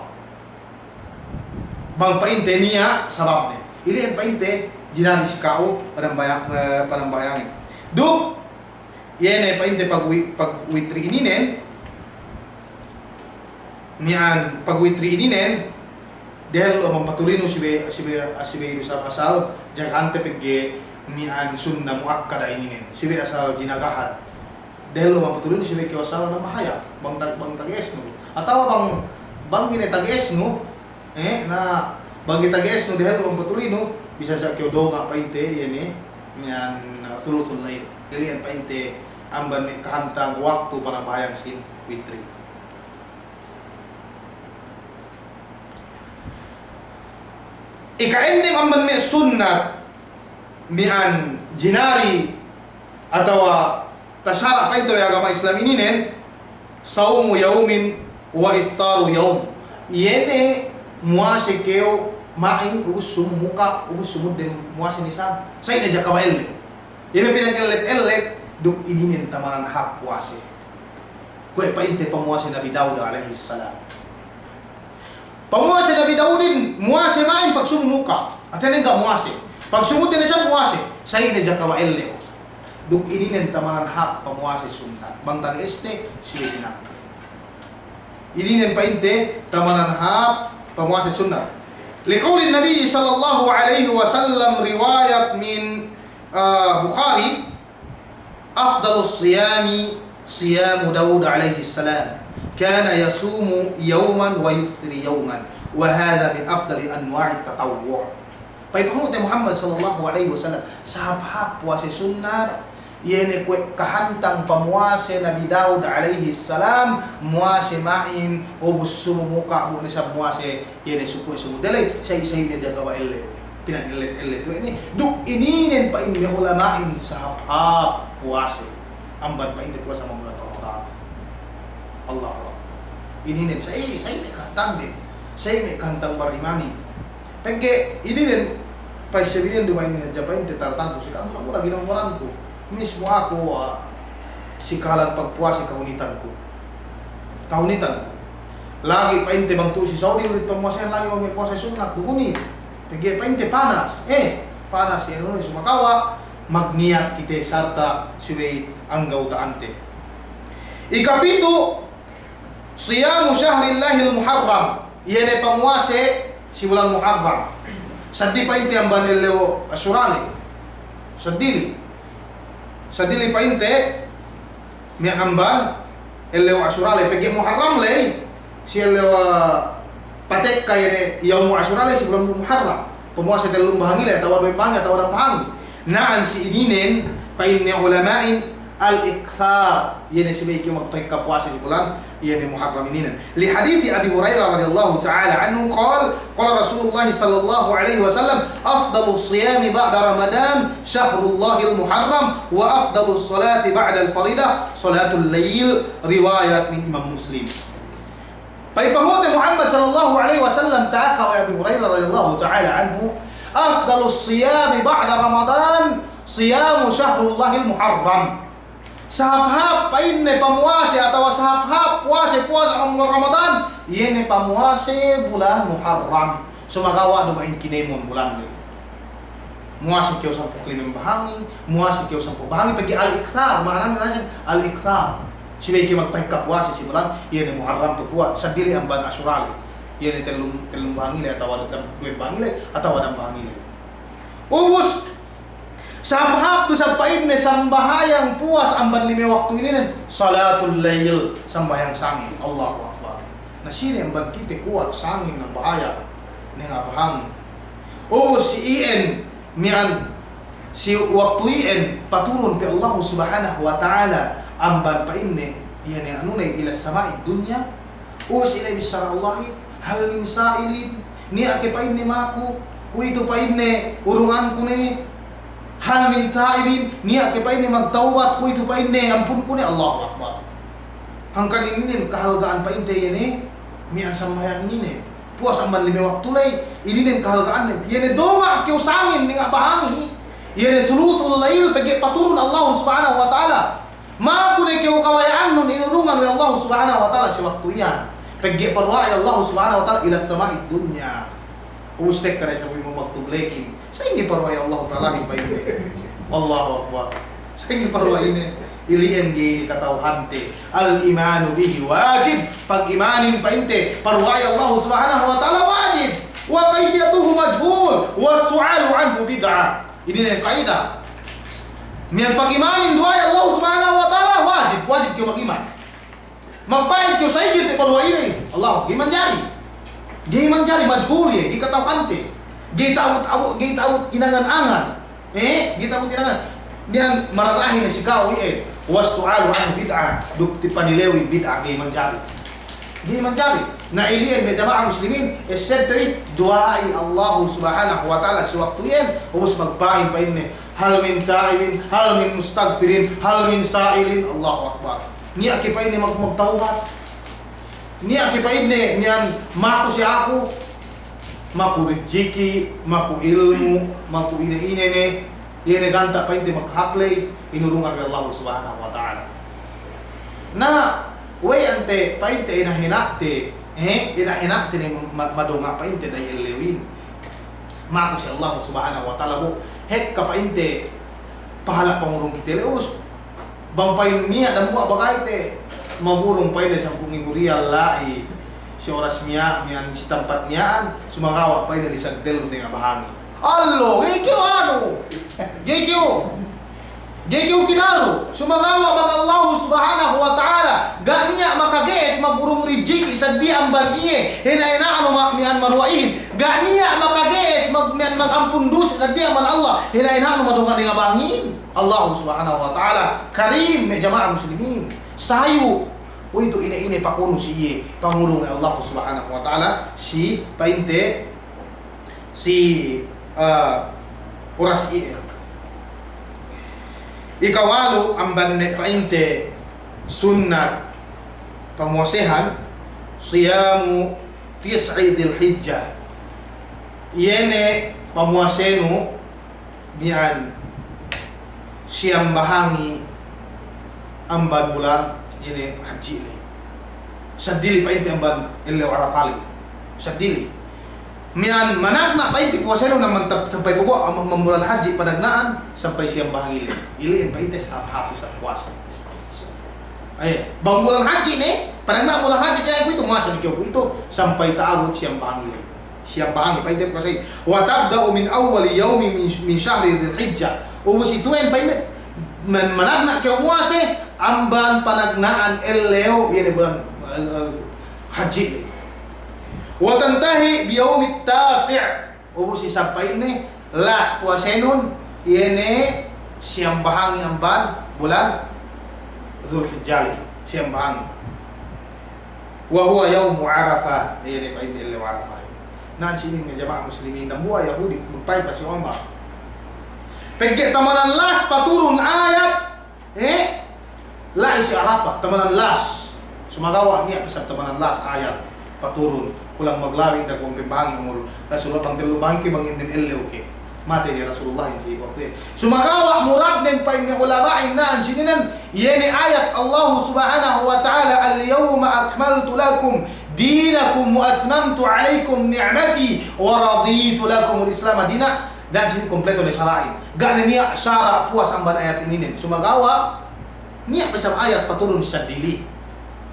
bang painte niya sabab ni ini yang painte jinani sikao panambayangin duk yene painte pag-witri ininen niyan pag-witri ininen dahil mampatulino sibe usap asal jangan tepege nian sunna muakkada ininen sibe asal jinagahan dahil mampatulino sibe ke asal na mahaya bang tages no atau bang gine tages no na bang tages no dahil mampatulino bisa sa ke do nga painte yene nian thuluthul lail ilian painte amban kahantang waktu para bahayang sin witri. Ika-ennim amman may sunnat mian jinari atau tasara pa ito yung agama Islam ininen saumu yaumin wa iftaru yaum yene muasi keo maing usum muka usumud din muasi nisab sa ina dya kawail yene pinag-elet duk ininen tamanan hap puasi kwe pa inte pamuasi Nabi Dawud alaihi salam pamuasi Nabi Daudin, muasi main pagsumuka. At yan nga muasi. Pagsumutin na siya muasi, sa ina dya kawail leo. Duk ininen tamanan hap pamuasi sunta. Bantang este, siya ina. Ininen pa inte tamanan hap pamuasi sunta. Liqaulin Nabi sallallahu alaihi wasallam riwayat min Bukhari, afdalus siyami siyamu Daud alaihi salam. كان يصوم يوما ويفطر يوما وهذا من أفضل أنواع التطوع. Painahon Muhammad sallallahu alaihi wasallam sahabhap puasa sunnah yene kahantang pamuase Nabi Daud alaihi salam muase main ubus sumumuka mo ni sa muase yene suku sumudalay say ni jagawa elle pinag-elet to ini duk ininen pa in ulamain sahabhap puase amban pa hindi puasa mo Allah ininen saya may kantang din saya may kantang barimani pagke ininen pa sabihin dumain nga Japan tetartanto si kamu lagi ng moran ko mismo ako sikalan pagpuasa kaunitan ko lagi pa inte bang tu si Saudi ulit pamuasa lagi may puasa sunat duguni pagke pa inte panas panas yan uno sumakawa magniat kita sarta siway ang gautaante ikapito siyamu syahrillahil muharram yene pamuase si bulan Muharram sadi pa inte amban eleo asurali sadili pa inte mi amban eleo asurali pegi Muharram lay si eleo patek kay yaum asurali si bulan Muharram pamuase telung bahangile atawa doy pangi atawa dang pahangi naan si ininen pa inni ulamain al-ikthar yene sibe ki magpay puasa si bulan yene Muharram ininan li hadithi Abi Hurairah radhiyallahu ta'ala anhu qala Rasulullah sallallahu alaihi wasallam afdalus siyami ba'da Ramadan syahrullahil Muharram wa afdalus salati ba'da al-faridah salatul lail riwayat min Imam Muslim. Paipahote Muhammad sallallahu alaihi wasallam ta'aka wa Abi Hurairah radhiyallahu ta'ala anhu afdalus siyami ba'da Ramadan siyamu syahrullahil Muharram. Sahab-hab painne pamuase atau sahab-hab puasa ang bulan Ramadan yene pamuase bulan Muharram sumagawa dumain kinemon bulan ni muase kyo 15 bahangi muase kyo 10 bahangi pagi al-ikthar makna nasin al-ikthar sibay ki magpahika puasa si bulan yene Muharram to kuat sadili ang ban asurali yene telung bahangi atau dam bahangi atau dam bahangi ubus Sabhab tu sampain me sambahayang puas amban lime waktu ini nen salatul lail sambayang sangin Allahu Akbar. Nasiri amban kita kuat sangin ng bahaya nga bahangin. O si ien mian si waktu ien paturun pe Allah Subhanahu wa taala amban pa inne yan anu na ila samai dunya. O si ila bisara Allah hal min sa'ilin ni ake pa inne maku kuito pa inne urungan ko ni hal min taibin niya ke pa ini magtawbat ko ito pa ini ampun ko ni Allahu Akbar hangkan ini kahalgaan pa inte ini mi ang sambayang ini puasa amban 5 waktu lay ini nen kahalgaan nen yene doa kyo sangin ning abahangi yene sulusul lail pege paturun Allah subhanahu wa ta'ala ma kune kyo kawayaan nun inulungan oleh Allah subhanahu wa ta'ala si waktu yan pege parwa Allah subhanahu wa ta'ala ila sama'id dunya ustek kare sa mo waktu blekin sa ingi parwa Allah ta'ala hipayin Allahu akbar sa ingi parwa ini ilian gini katauhante al-imanu bihi wajib pag-imanin pa inte parwaya Allah subhanahu wa ta'ala wajib wa kayfiyatuhu majhul wa su'alu anhu bid'ah ini nih kaidah mian pag-imanin duaya Allah subhanahu wa ta'ala wajib kyo mag-iman magpain kyo sa igit parwa ini Allah giman jari majhul ye ikatauhante gitawut ginangan-angan gitawut ginangan dian mararahin si kau wasu'alu an bid'ah dukti panilewi bid'ah gay mencari na ilian may jamaah muslimin essentially duai Allah subhanahu wa ta'ala si waktu yan ubus magpain pa inni hal min ta'ibin hal min mustaghfirin hal min sa'ilin Allahu akbar niya ki pa inni magtawbat niya ki pa inni niyan maku si ako maku rejeki maku ilmu maku ine yene ganta pa inte maghaplay inurungan kay Allah subhanahu wa ta'ala na way ante pa inte inahinate ni madunga pa inte dahil lewin mako si Allah subhanahu wa ta'ala mo hek ka pa inte pahala pangurong kitele us bampayin niya dambuha bagay te magurong pa inte 10,000 riyal lai si oras niya miyan si tempat niyaan sumagawa pa inte di sagdel ng abahangi allo GQ kinaro sumagawa mag Allah subhanahu wa ta'ala ganiya makages magurong rijiki sa di amban iye hinainaan mian marwain ganiya makages magampun dosa sa di amban Allah hinainaan madungan ng abangin Allah subhanahu wa ta'ala karim may jamaah muslimin sayo o ito ine pakuno si iye pangulong ng Allah subhanahu wa ta'ala si painte si oras iye ikawalo ang banne painte sunnat pamuasehan siyamu tis'i dhil hijjah yene pamuaseno niyan siyam bahangi amban bulan yene haji ni sadili painte amban illew arafali sadili mian managna pa inti puaseno naman sampai bugo mamulan haji panagnaan sampai siyang bahangili iliin pa inti sa hapos sa puasa ay bulan haji ni panagna mulan haji kaya ito muasa ni ko ito sampai taabot siyang bahangi pa inti kasi wa tabda'u min awwali yawmi min shahri dhil-hijjah ubus ituin pa inti managna kaya puasa amban panagnaan illew yan bulan haji wa tantahi biyaumit tasi' ubus sampai ini last puasenon ini siyang bahangi amban bulan Zulhijjah siyang bahangi wa huwa yaumu Arafah ini pa ini lew Arafah nan sini ng jamaah muslimin dan buah Yahudi magpay pa si Omar pegge tamanan last paturun ayat la isi Arafah tamanan last sumagawa niya sa tamanan last ayat paturun kulang maglawin na kung pimbangin mo Rasulullah bang tilubangin ki bang indin illew ki mati ni Rasulullah si waktu sumagawa murad nin pa yung ulamain na sininan yeni ayat Allah subhanahu wa ta'ala al-yawma akmaltu lakum dinakum wa atmamtu alaykum ni'mati wa raditu lakum al-islam dina dan sini kompleto ni syarain gana niya syara puas ang ayat ini sumagawa niya pasang ayat paturun sa dili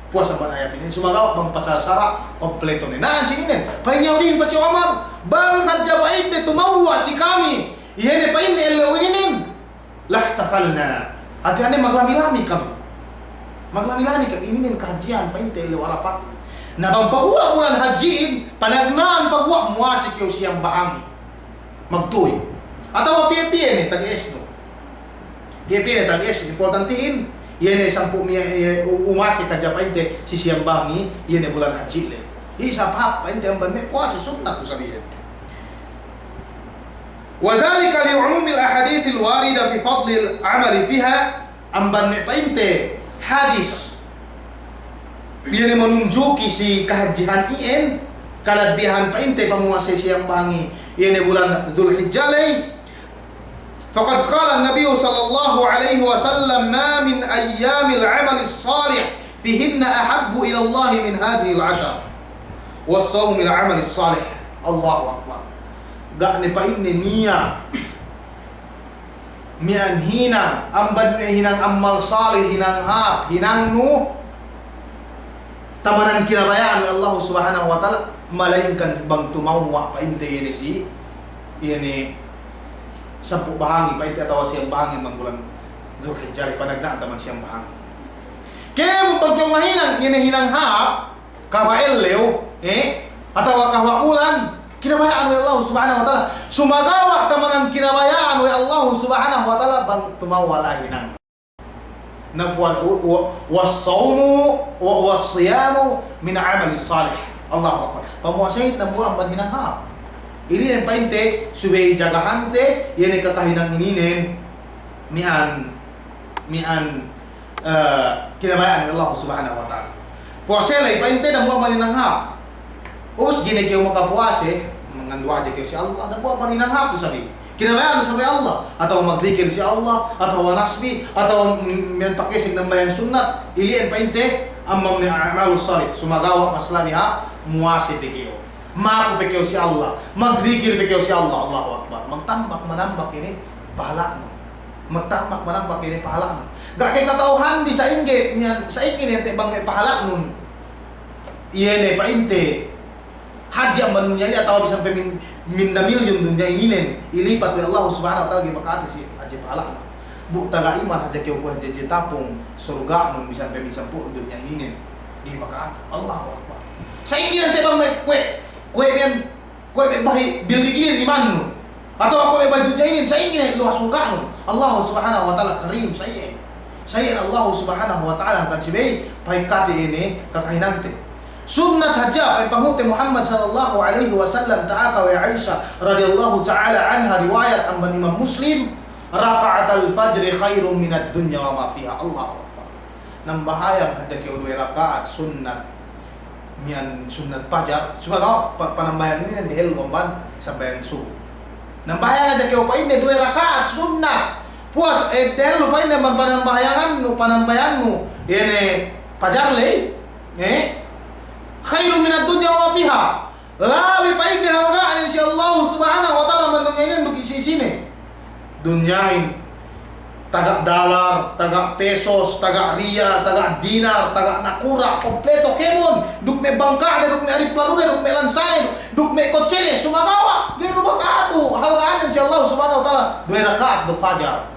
puasa ban ayat ini sumagawa bang pasasara kompleto ni naan sininen painyaw din pa si Omar bang hadja paid ni tumawa si kami yene pain ni elawinin lahtafalna hati-hati maglamilani kami ininin kajian pain te elaw Arafah na bang pagwa bulan hajiin panagnaan pagwa muasik yung siyang bahangi magtuy atau piye-piye ni tag-es no piye-piye ni tag-es importantiin yene sampu umasi kadya pa inte si siyang bangi yene bulan haji le isa pa inte ang banme puasa sunnah ko sabihin wa dhalika li umumi al ahadith al warida fi fadl al amal fiha ang banme pa inte hadis yene menunjuki si kehajian ien kelebihan painte pamuasai siang bangi ini bulan Dzulhijjah lai. Faqad qala an-nabiy sallallahu alaihi wasallam ma min ayyamil 'amali salih fihinna ahabbu ila Allah min hadhihi al-'ashar was-sawm min 'amali salih. Allahu akbar. Gak ni pa ini niya mian hinang amban hinang amal salih hinang hap hinang nu tamanan kinabayaan ni Allah subhanahu wa ta'ala malainkan bang tumawa pa inte ini si ini sampu bahangi pa inte atawa siyang bahangi mang bulan Dzulhijjah panagna taman siyang bahangi kaya mo pagkyong mahinang ini hinang hap kawael leo atawa kawaulan kinabayaan oleh Allah subhanahu wa ta'ala sumagawa tamanan kinabayaan oleh Allah subhanahu wa ta'ala bang tumawala hinang nabuan was-sawmu was-siyamu min 'amali salih. Allahu akbar. Pamuasay nabuan ban hinang ha ini yang painte subay jagahante yan kakahinang ininin mian kinabayaan oleh Allah subhanahu wa ta'ala puasa lay painte nabuan ban hinang ha. Us gini kayo makapuase, mangandwa aja kayo si Allah, nabuha pa rin ang hapon sabi. Kinabayaan sabi Allah, atau magdikir si Allah, atau nasbi, atau may pakisig ng mayang sunnat, iliin pa inte, amam ni a'malu salih, sumagawa maslami ha, muwasi pa kayo. Maku pa kayo si Allah, magdikir pa kayo si Allah, Allahu Akbar. Magtambak, manambak ini, pahala no. Magtambak, manambak ini, pahala no. Gak kay katauhan di sa inggit, sa inggit yan, bang may pahala nun. Iyan pa inte. Haji ang manunya niya tawa bisa sampai min na milyon dunya inginin ilipat oleh Allah subhanahu wa ta'ala gimana si haji pahala bu taga iman haji kau buah jadi tapung surga nun bisa sampai min 10 dunya inginin gimana Allah akbar saya ingin nanti bang kue bahi building ini di mana atau aku bahi dunya ingin saya ingin luas surga nun Allah subhanahu wa ta'ala karim saya Allah subhanahu wa ta'ala akan sibay pahikati ini kakahinante sunnat hajjah ay panghute Muhammad sallallahu alaihi wasallam ta'aka wa Aisyah radhiyallahu ta'ala anha riwayat amban Imam Muslim raka'at al-fajr khairun minad dunya wa ma fiha. Allahu akbar. Nang bahayang hajjah ke 2 rakaat sunnat mian sunnat fajar suka panambahan ini yang dihel bomban sampai subuh. Nang bahayang hajjah ke ini 2 rakaat sunnat puas dihel pa ini panambahan nu ini fajar le khairun minad dunya wa fiha. Labi pa ini halagaan si Allah subhanahu wa ta'ala mandunya ini untuk isi sini. Dunyain tagak dalar, tagak pesos, tagak ria, tagak dinar, tagak nakura, kompleto kemon, duk me bangka, duk me arip lalu, duk me lansane, duk me kotsene, sumagawa, gero bakatu, halagaan si Allah subhanahu wa ta'ala 2 rakaat do fajar.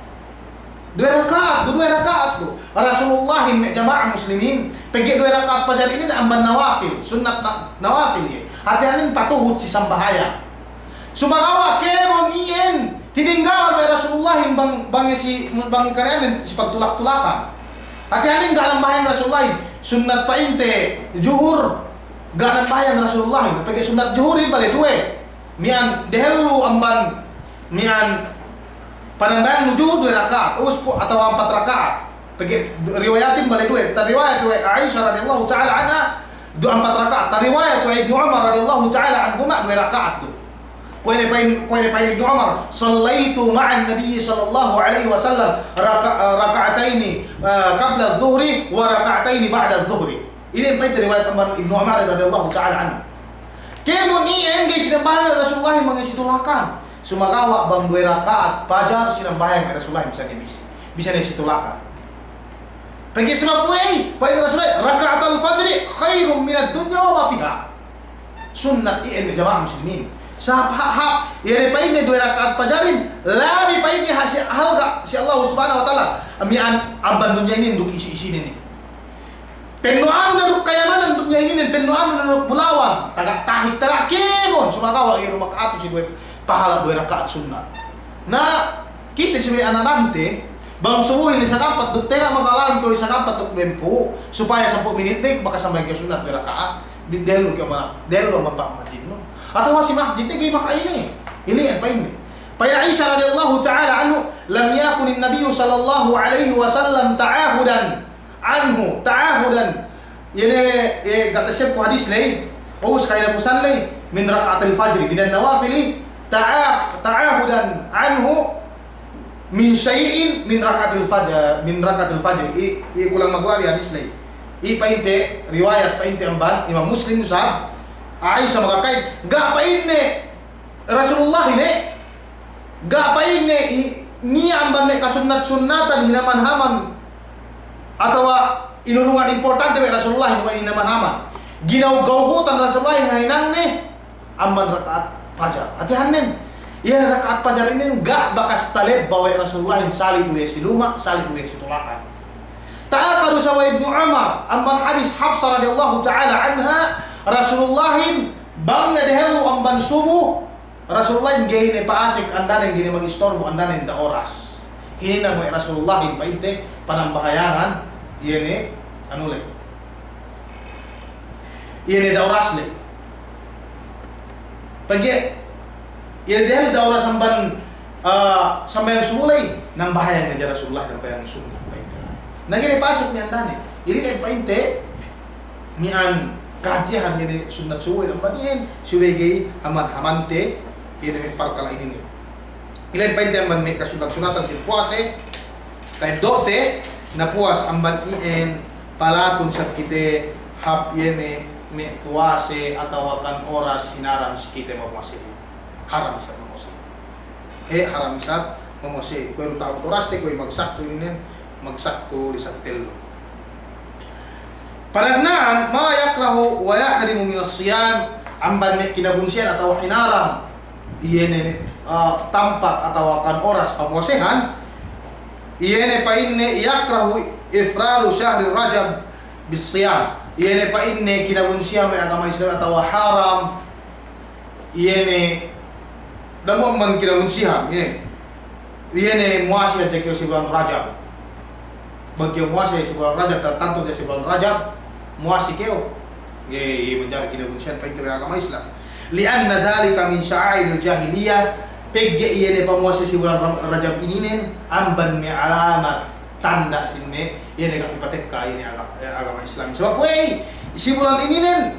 2 rakaat lo. Rasulullah ini jamaah muslimin pergi 2 rakaat fajar ini amban nawafil, sunnat nawafil ya. Hati-hati patuhut si sambahaya. Sumagawa kemon iyen tininggalan oleh Rasulullah bang karyanin si pagtulak-tulakan. Hati-hati enggak lambahan Rasulullah sunnat painte juhur enggak lambahan Rasulullah pergi sunnat juhur ini balik 2. Mian dehelu amban mian panambahan nujuh 2 rakaat, atau 4 rakaat. Pergi riwayatin balik 2. Riwayat Aisyah radhiyallahu ta'ala anha 4 rakaat. Riwayat Ibnu Umar radhiyallahu ta'ala anhuma 2 rakaat tu. Kuene pain Ibnu Umar, "Shallaitu ma'an Nabi sallallahu alaihi wasallam raka'ataini qabla adh-dhuhri wa raka'ataini ba'da adh-dhuhri." Ini pain riwayat Ibnu Umar radhiyallahu ta'ala anhu. Kemo ni engge sinambahan Rasulullah mangisi tulakan. Sumagawa bang 2 rakaat fajar sinambahan Rasulullah bisa disitulakan. Pergi sebab pai Rasulullah rakaat al-fajr khairun minad dunya wa ma fiha. Sunnat ini jamaah muslimin. Sahab yere pai 2 rakaat fajarin labi pai ni hasil halga si Allah subhanahu wa ta'ala amian amban dunya ini nduk isi ini. Penuan na kayamanan dunya ini penuan na bulawan tagak tahik tagak kemon sumagawa iro makaatu si 2 pahala 2 rakaat sunnah. Nah, kita sebagai anak nanti, bang subuhin sa kampat, duk tengah magalan ko sa kampat duk bempo, supaya 10 menit lang baka sampai ke sunnah 2 rakaat. Delu ke mana? Delu mampak masjid no. Atau masih masjid ni gay maka ini. Ini apa ini? Pada Aisyah radhiyallahu ta'ala anhu, lam yakun an-nabiy sallallahu alaihi wasallam ta'ahudan. Yani kata siapa hadis lain Us kaya pusan lay min rak'atil fajr min an-nawafil ta'ahudan anhu min syai'in min rak'atil fajr. I kulang magwari hadis lay. I painte riwayat painte amban Imam Muslim usab Aisyah makakait ga paine Rasulullah ini ga paine ni amban ne kasunnat-sunnatan hinaman-haman atau inurungan importante kay Rasulullah ini hinaman-haman. Ginaw-gawhutan Rasulullah yang hinang ni amban rakaat fajar. Hati-hanin. Ya rakaat fajar ini gak bakas talib bawa Rasulullah yang salih duwe siluma, salih duwe situlakan. Ta'akaru sawa Ibnu Umar amban hadis Hafsah radhiyallahu taala anha Rasulullahin bangga dehelu amban subuh Rasulullah yang gini paasik andan yang gini magistorbo andan yang da oras. Hini na mo Rasulullah yang painte panambahayangan yene anule. Yene da oras le. Pagi yene dehel da oras amban sambayang sumulay nambahayan na Rasulullah nambahayan subuh. Nagini pasok ni andan ini ay painte ni an kajian ini sunat suwe dan bagian suwegi hamante ini may parkala ini nih. Ilay painte amban may kasunat-sunatan si puase kay dote na puas amban ien palatun sa kite hap yene may puase atau akan oras hinaram si kite mamase haram isat mamase haram isat mamase kung tao oras te koy magsakto ini magsakto lisang telo. Panagnaan ma yakrahu wa yahrimu min as-siyam amban ni kinabunsian atau hinaram iyene tampak atau akan oras pamuasehan iyene pa inne yakrahu ifraru syahri rajab bis-siyam iyene pa inne kinabunsian may agama Islam atau haram iyene damo man kinabunsian iyene muasih jekyo si bulan Rajab bagi muasih si bulan Rajab tertentu di si bulan Rajab muasih keo ye menjadi kinabunsian pa inne agama Islam lianna dhalika min sya'airil jahiliyah pegge iyene pamuasih si bulan Rajab ininen amban mi alamat tanda sinne iyene kapipatekka ini agama Islam sebab si bulan ininen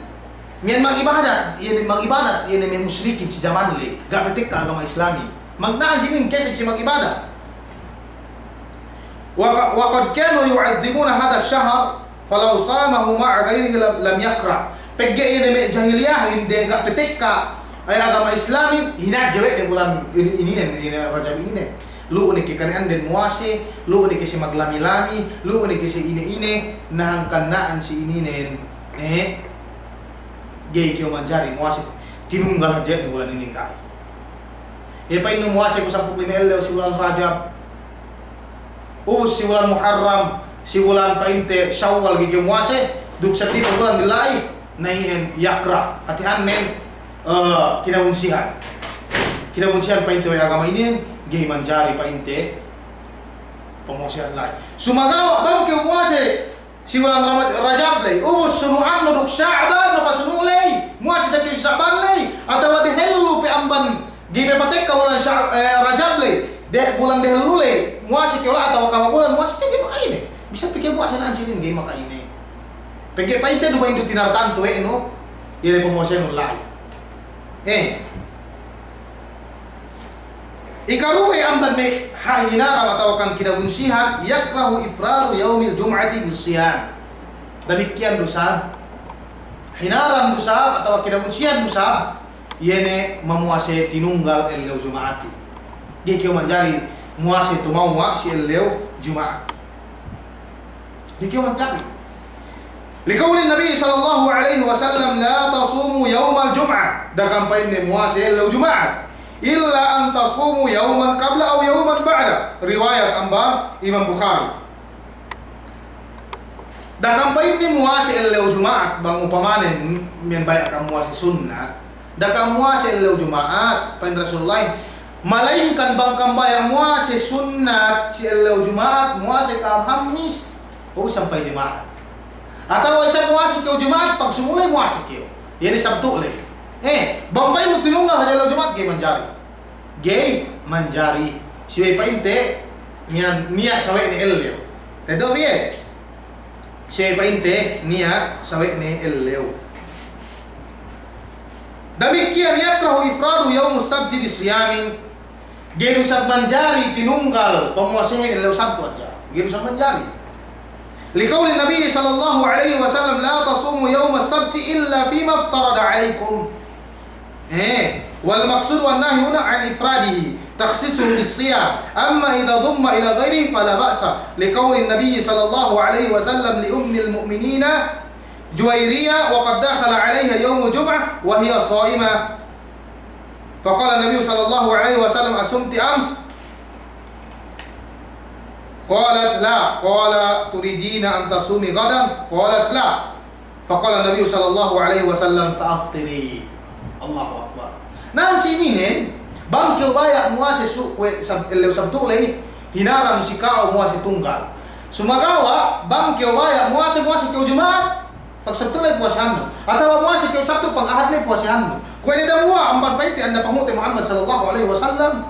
mian mag-ibadat iyene may musyrikin si zaman le kapitekka agama Islami magnaan sinin kesek si mag-ibadat wa qad kanu yu'azzimuna hadha ash-shahr falau samahu ma'a ghayrihi lam yakra pegge iyene may jahiliyah hindi kapitekka ay agama Islami hinadjawe de bulan ini Rajab ini lu ni kikanan den muase lu ni kasi maglami-lami lu ni kasi ine nang kanaan si ininen gay kyo manjari muase tinunggal aja di bulan ini kay pa inu muase ko 15 si bulan Rajab si bulan Muharram si bulan painte Syawal gay muase duk sa bulan dilay naingen yakra atihan men kinabunsihan painte agama ini gay manjari painte pamuasihan lain sumagaw bang kyo muase si bulan Rajab lay sunuan no duk Sya'ban no pasunulay muase sa kyo Sya'ban lay atawa de helu pe amban gay patek ka bulan Rajab lay de bulan de helu lay muase kyo atawa ka bulan muase pege makaine bisa pege muase na sinin gay makaine pege painte do ba indo tinartanto no ire pamuasihan lain ikaruhi amban may hinaram atau kan kinabunsihan yakrahu ifraru yaumil jum'ati bisiyam demikian dosa hinaram dosa atau kinabunsihan dosa yene memuase tinunggal ellew jumaati dia kyo manjari muase tumawa si ellew jumaat dia kyo manjari liqauli Nabi sallallahu alaihi wasallam la tasumu yaumal jum'ah dakam painne muase ellew jumaat illa an tasumu yauman qabla aw yauman ba'da riwayat amban Imam Bukhari dakam painne muase ellew jumaat bang upamanen men bayak ka muase sunnah dakam muase ellew jumaat pain Rasulullah malainkan bang kambayang muase sunnat si ellew jumaat muase ka Khamis sampai jumaat atau isa muasik kyo Jumat pag sumulay muasik kyo yan Sabtu le bampay mo tinunggal sa Jumat gay manjari siya painte niya sawe ni Ellew tedo biye siya painte niya sawe ni Ellew Demikian yakrahu ifradu yaumus sabti bisiyamin. Geno sa manjari tinunggal pamuasahin ilaw sabto aja. Geno sa manjari. Liqauli Nabi sallallahu alaihi wasallam la tasumu yaumas sabti illa fima aftarada alaikum. Wal maqsud wan nahy huna an ifradihi takhsisuhu bis-siyam. Amma idza dumma ila ghairihi fala ba'sa. Liqauli Nabi sallallahu alaihi wasallam li ummil mu'minina Juwairiyah wa qad dakhala 'alaiha yaumul jum'ah wa hiya sha'imah. Faqala Nabi sallallahu alaihi wasallam asumti ams? Qalat la. Qala turidina an tasumi ghadan? Qalat la. Faqala Nabi sallallahu alaihi wasallam fa'aftiri. Allahu akbar. Nan sininin bangkil baya muase su kwe sabtulay hinaram sikao muase tunggal. Sumagawa bangkil baya muase kyo Jumat. Pag Sabtu lay puwasihan mo. Atawa mo si kaya Sabtu pang ahad lay puwasihan mo. Kung na mo ang barpayti ang napanguti Muhammad sallallahu alaihi wasallam.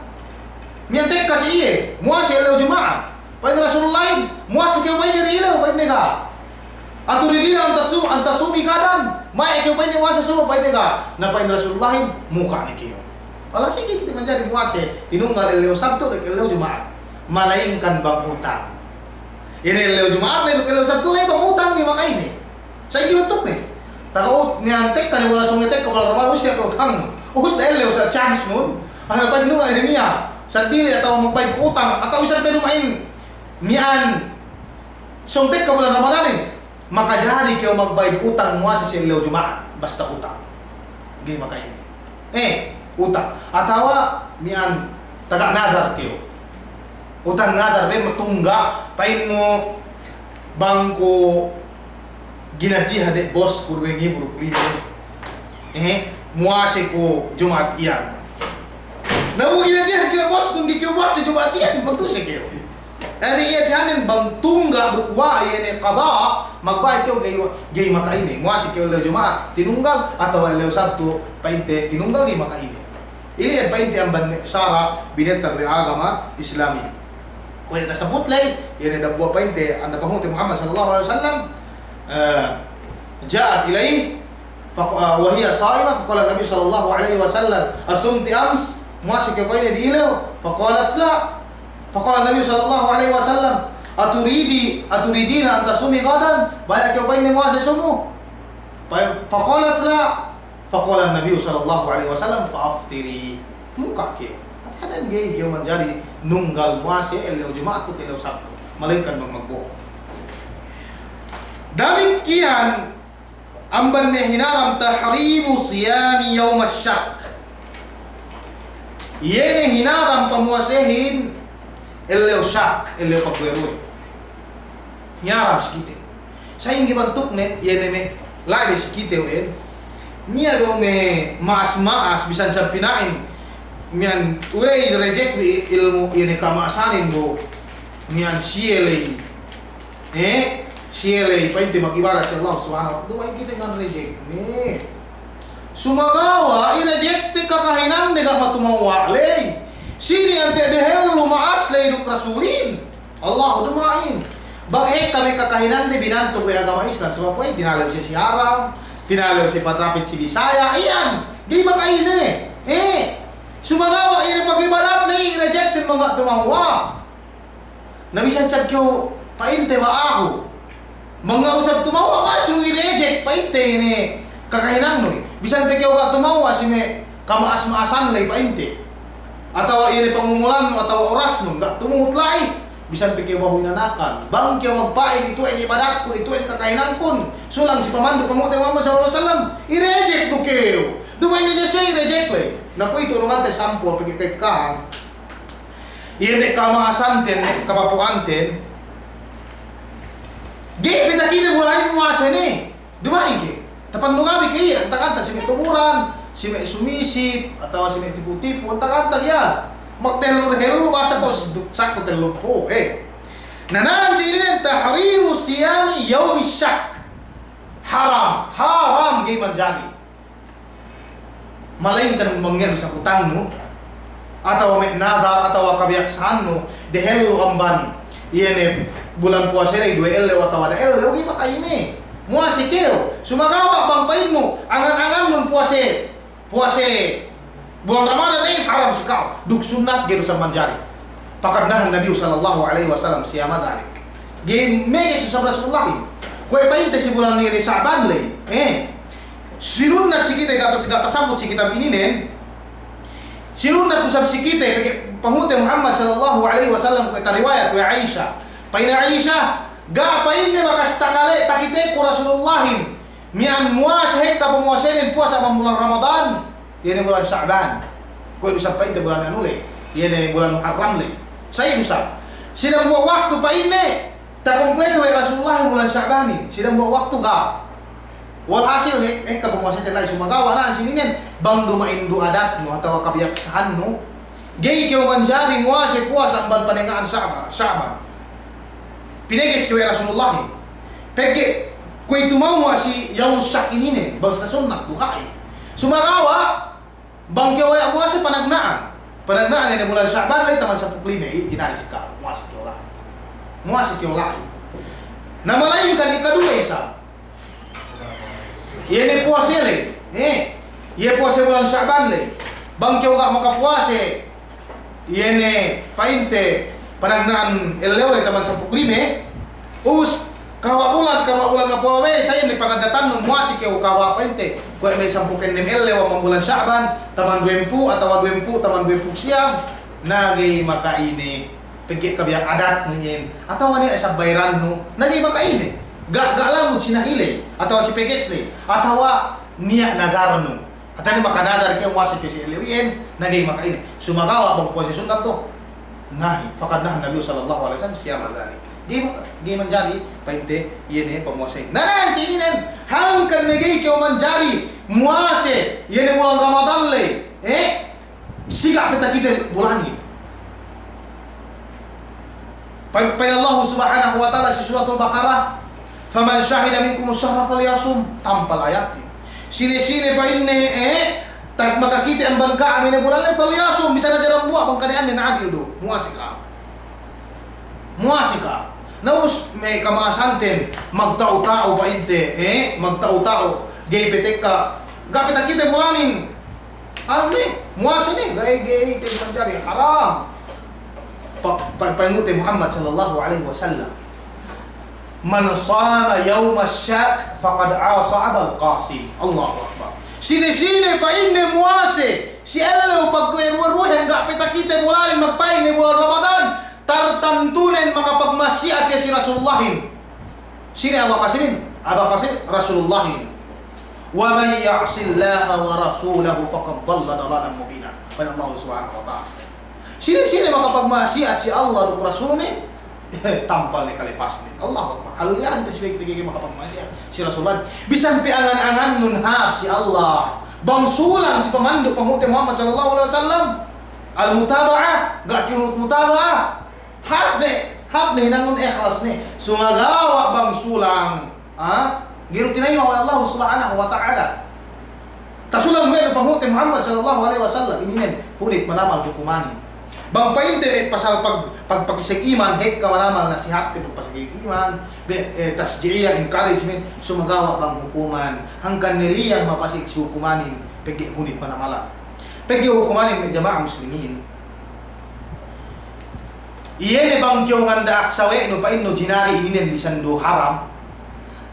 Miyantek kasi iye. Mua si ilaw Jumaa. Pwede na Rasulullah. Mua si kaya pwede na ilaw. Pwede ka. At uridina ang tasumi kadan. May kaya pwede mua sa sumo. Pwede ka. Na pwede na Rasulullah. Mukha ni kayo. Wala sige kita manjari mua si. Tinunggal ilaw Sabtu. Ilaw Jumaa. Malayang kan bang utang. Ini ilaw Jumaa. Ilaw Sabtu lay bang utang. Di makaini. Saya ginutok nih. Takaut niantek kan wala song ngetek kapal rumah usya ko utang. Us dahil lew sa chance nun. Ano pa nung ay niya sa dili atau magbayad ko utang atau isang pero main nian song tek kapal Ramadan makajari kayo magbayad utang mo sa lew Jumaa basta utang. Gi makaini. Utang. Atawa nian taga nadar kayo. Utang nadar be matungga pain mo bangko ginaji hade bos kurwe ngibru klino muase ko Jumat iyan namu ginaji hade bos kung di kyo buat si Jumat iyan magduse kyo adi iya tihanin bang tungga bukwa iyan qada magbayad kyo gay makaini muase kyo le Jumat tinunggal atau le Sabtu painte tinunggal gay makaini ini yan painte ang ban sara binenta ng agama Islami kung nasabot lay yan ang nabuwa painte ang napanguti Muhammad sallallahu alaihi wasallam جاءت إليه وهي صائمة فقال النبي صلى الله عليه وسلم أصمت أمس ماسك بين ديله فقالت لا فقال النبي صلى الله عليه وسلم أتريدين أن تصومي غدا بين بين ماسك سمو فقالت لا فقال النبي صلى الله عليه وسلم فأفطري muka kyo at hanan gay kyo manjari nunggal muase elew Jumat to elew Sabtu malingkan magmagbo. Demikian amban hinaram tahrimu siyami yaum asyak. Yene hinaram pamuasehin elew syak, elew pagweroy. Hinaram sikite. Sa ingi bantuk nen yene me lagi sikite wen. Niya do me maas bisan sa pinain. Mian way reject bi ilmu yene kamasanin go. Mian sielei. Sielay, painte mag-ibarat si Allah subhanahu wa ta'ala. Duway kita nga reject ni. Sumagawa, i-reject kakahinan ni ka matumawa lay. Sini ante dehel lumaas lay duk rasulin. Allah dumain. Bagay kami kakahinan ni binanto ko agama Islam. Sebab po tinalaw si Siaram, tinalaw si Patrapit si Bisaya. Iyan, di makaini. Sumagawa, i-pag-ibarat lay, i-reject mga tumawa. Nabisan sad kyo, painte ba ako? Mga usap tumawa kaso i-reject painte ni kakahinang noy. Bisan pekyaw ka tumawa si me kamaas-maasan lay painte. Atawa iri pangumulan no atawa oras no ga tumutlay. Bisan pekyaw baboy nanakan. Bang kyaw magpain ito ay ibadat ko ito ay kakahinang kun. Sulang si pamando pangutay Muhammad sallallahu alaihi wasallam i-reject do kyo. Dumay niya siya i-reject lay. Naku ito naman te sampo pagkikay ka. Iri kamaasan ten kapapuanten. Di kita kita bulan muasa ni, dumain ke. Tapan nungabi kaya, antag-antag si may tumuran, si may sumisip, atau si may tipu-tipu, antag-antag yan. Magtelur-helur basa ko sakto telur po. Nanaan si ini tahrimu siyami yaumi syak. Haram gay manjani. Malain kan mangyan sa utang no, atau may nadar atau kabiyaksaan no, dehelu amban. Iyan bulan puasa na 2 elew atau ada elew makaini. Muasi keo. Sumagawa bang pain mo. Angan-angan mo puasa. puasa bulan Ramadan ini haram sekali. Duk sunat geus manjari. Pakarnahan Nabi sallallahu alaihi wasallam siapa dalik. Gen mega susah Rasulullah. Kue painte si bulan ini Sa'ban le. Sinunat si kita gatas sambut si kitab ini nen. Sinunat usap si kita pahute Muhammad sallallahu alaihi wasallam kue riwayat wa Aisyah. Paina Aisyah ga painte bakas takale takite ku Rasulullahin. Mian muasa hekta pemuasain puasa bulan Ramadan. Ini bulan Sa'ban. Kue usap painte bulan anu le. Ini bulan Muharram le. Saya usap. Sidang buat waktu pa ini tak kompleto Rasulullah bulan Sa'ban ni. Sidang buat waktu ga. Walhasil ka pemuasa telai sumagawa na sini nen bang dumain du adat no atau kabiyaksaan no. Gay kyo manjari muasa puasa amban panengaan Sa'ban. Pineges kyo Rasulullah ni. Peke ko itu mau si yaum syak ini nen bangsa sunnah dukai. Sumagawa bang kyo muasa panagnaan. Panagnaan ini bulan Sa'ban lai taman 15 ginari sika muasa kyo lai. Muasa kyo lai. Nama lain kan ikadua isa. Ini puasa le. Ia puasa bulan Sa'ban le. Bang kyo gak makapuasa. Ini painte panagnaan eleo lai taman 15. Us kawa bulan na puawe saya ni pangandatan no muasa kyo kawa painte. Kaya may 10 eleo ang bulan Sa'ban taman 20 atau 20 taman 20 siyam nagay makaini. Pagki kabiyak adat nunyin atau ani sa bayran no nagay makaini. Gak lamut sinahile atau si pegesle atau niya nagarno atau ni makanadar kaya wasi kasi elewin nagay makaini. Sumagawa bang puasa sunat to. Nahi fakadna Nabi sallallahu alaihi wasallam siya madari. Di menjadi painte yene pemuasa. Nanan sini nen hangkan nagay kaya menjadi muase yene bulan Ramadan le. Siga peta kita bulan ini. Pada Allah Subhanahu wa taala si surat Al-Baqarah, "Faman syahida minkum asyhara falyasum" tampal ayat. Sini-sini pa inne tak maka kita ang bangka amin bulan le falyasum bisa na jaram buah bangkanian ni adil do. Muasika. Naus may kamasanten magtao-tao pa inte magtao-tao gay petek gapit kita bulanin. Ano ni? Muasa ni gay mencari haram. Panguti Muhammad sallallahu alaihi wasallam. Man shama yawm asyak faqad asa Abul Qasim. Allahu akbar. Sini-sini pa inni muase. Si Allah pag duwe-duwe enggak pita kita bulanin magpain ni bulan Ramadan. Tartantunen makapagmasiat ya si Rasulullahin. Sini Abu Qasim Rasulullahin. Wa man ya'sillaha wa rasulahu faqad dhalla dhalalan mubina. Pada Allah Subhanahu wa taala. Sini-sini makapagmasiat si Allah dan Rasul ni tampal ni kalipas ni. Allah Akbar. Alian tu sila kita makapagmasiat si Rasulullah. Bisan pi angan-angan nunhab si Allah. Bangsulang si pemandu penghuti Muhammad sallallahu alaihi wasallam. Al-mutaba'ah, gak kirut mutaba'ah. Hab ni nangun ikhlas ni. Sumagawa bangsulang. Girutin ayo oleh Allah Subhanahu wa taala. Tasulang mo penghuti Muhammad sallallahu alaihi wasallam ini nen hunit manamal hukumani. Bang painte pasal pagpakisig iman hek kamanamal nasihat ti pagpakisig iman tasjiyah encouragement sumagawa bang hukuman hangkan niliyang mapasig si hukumanin pegi hunit manamala pegi hukumanin ng jamaah muslimin iyan bang kyo nganda aksawe no pain no jinari ininen bisan do haram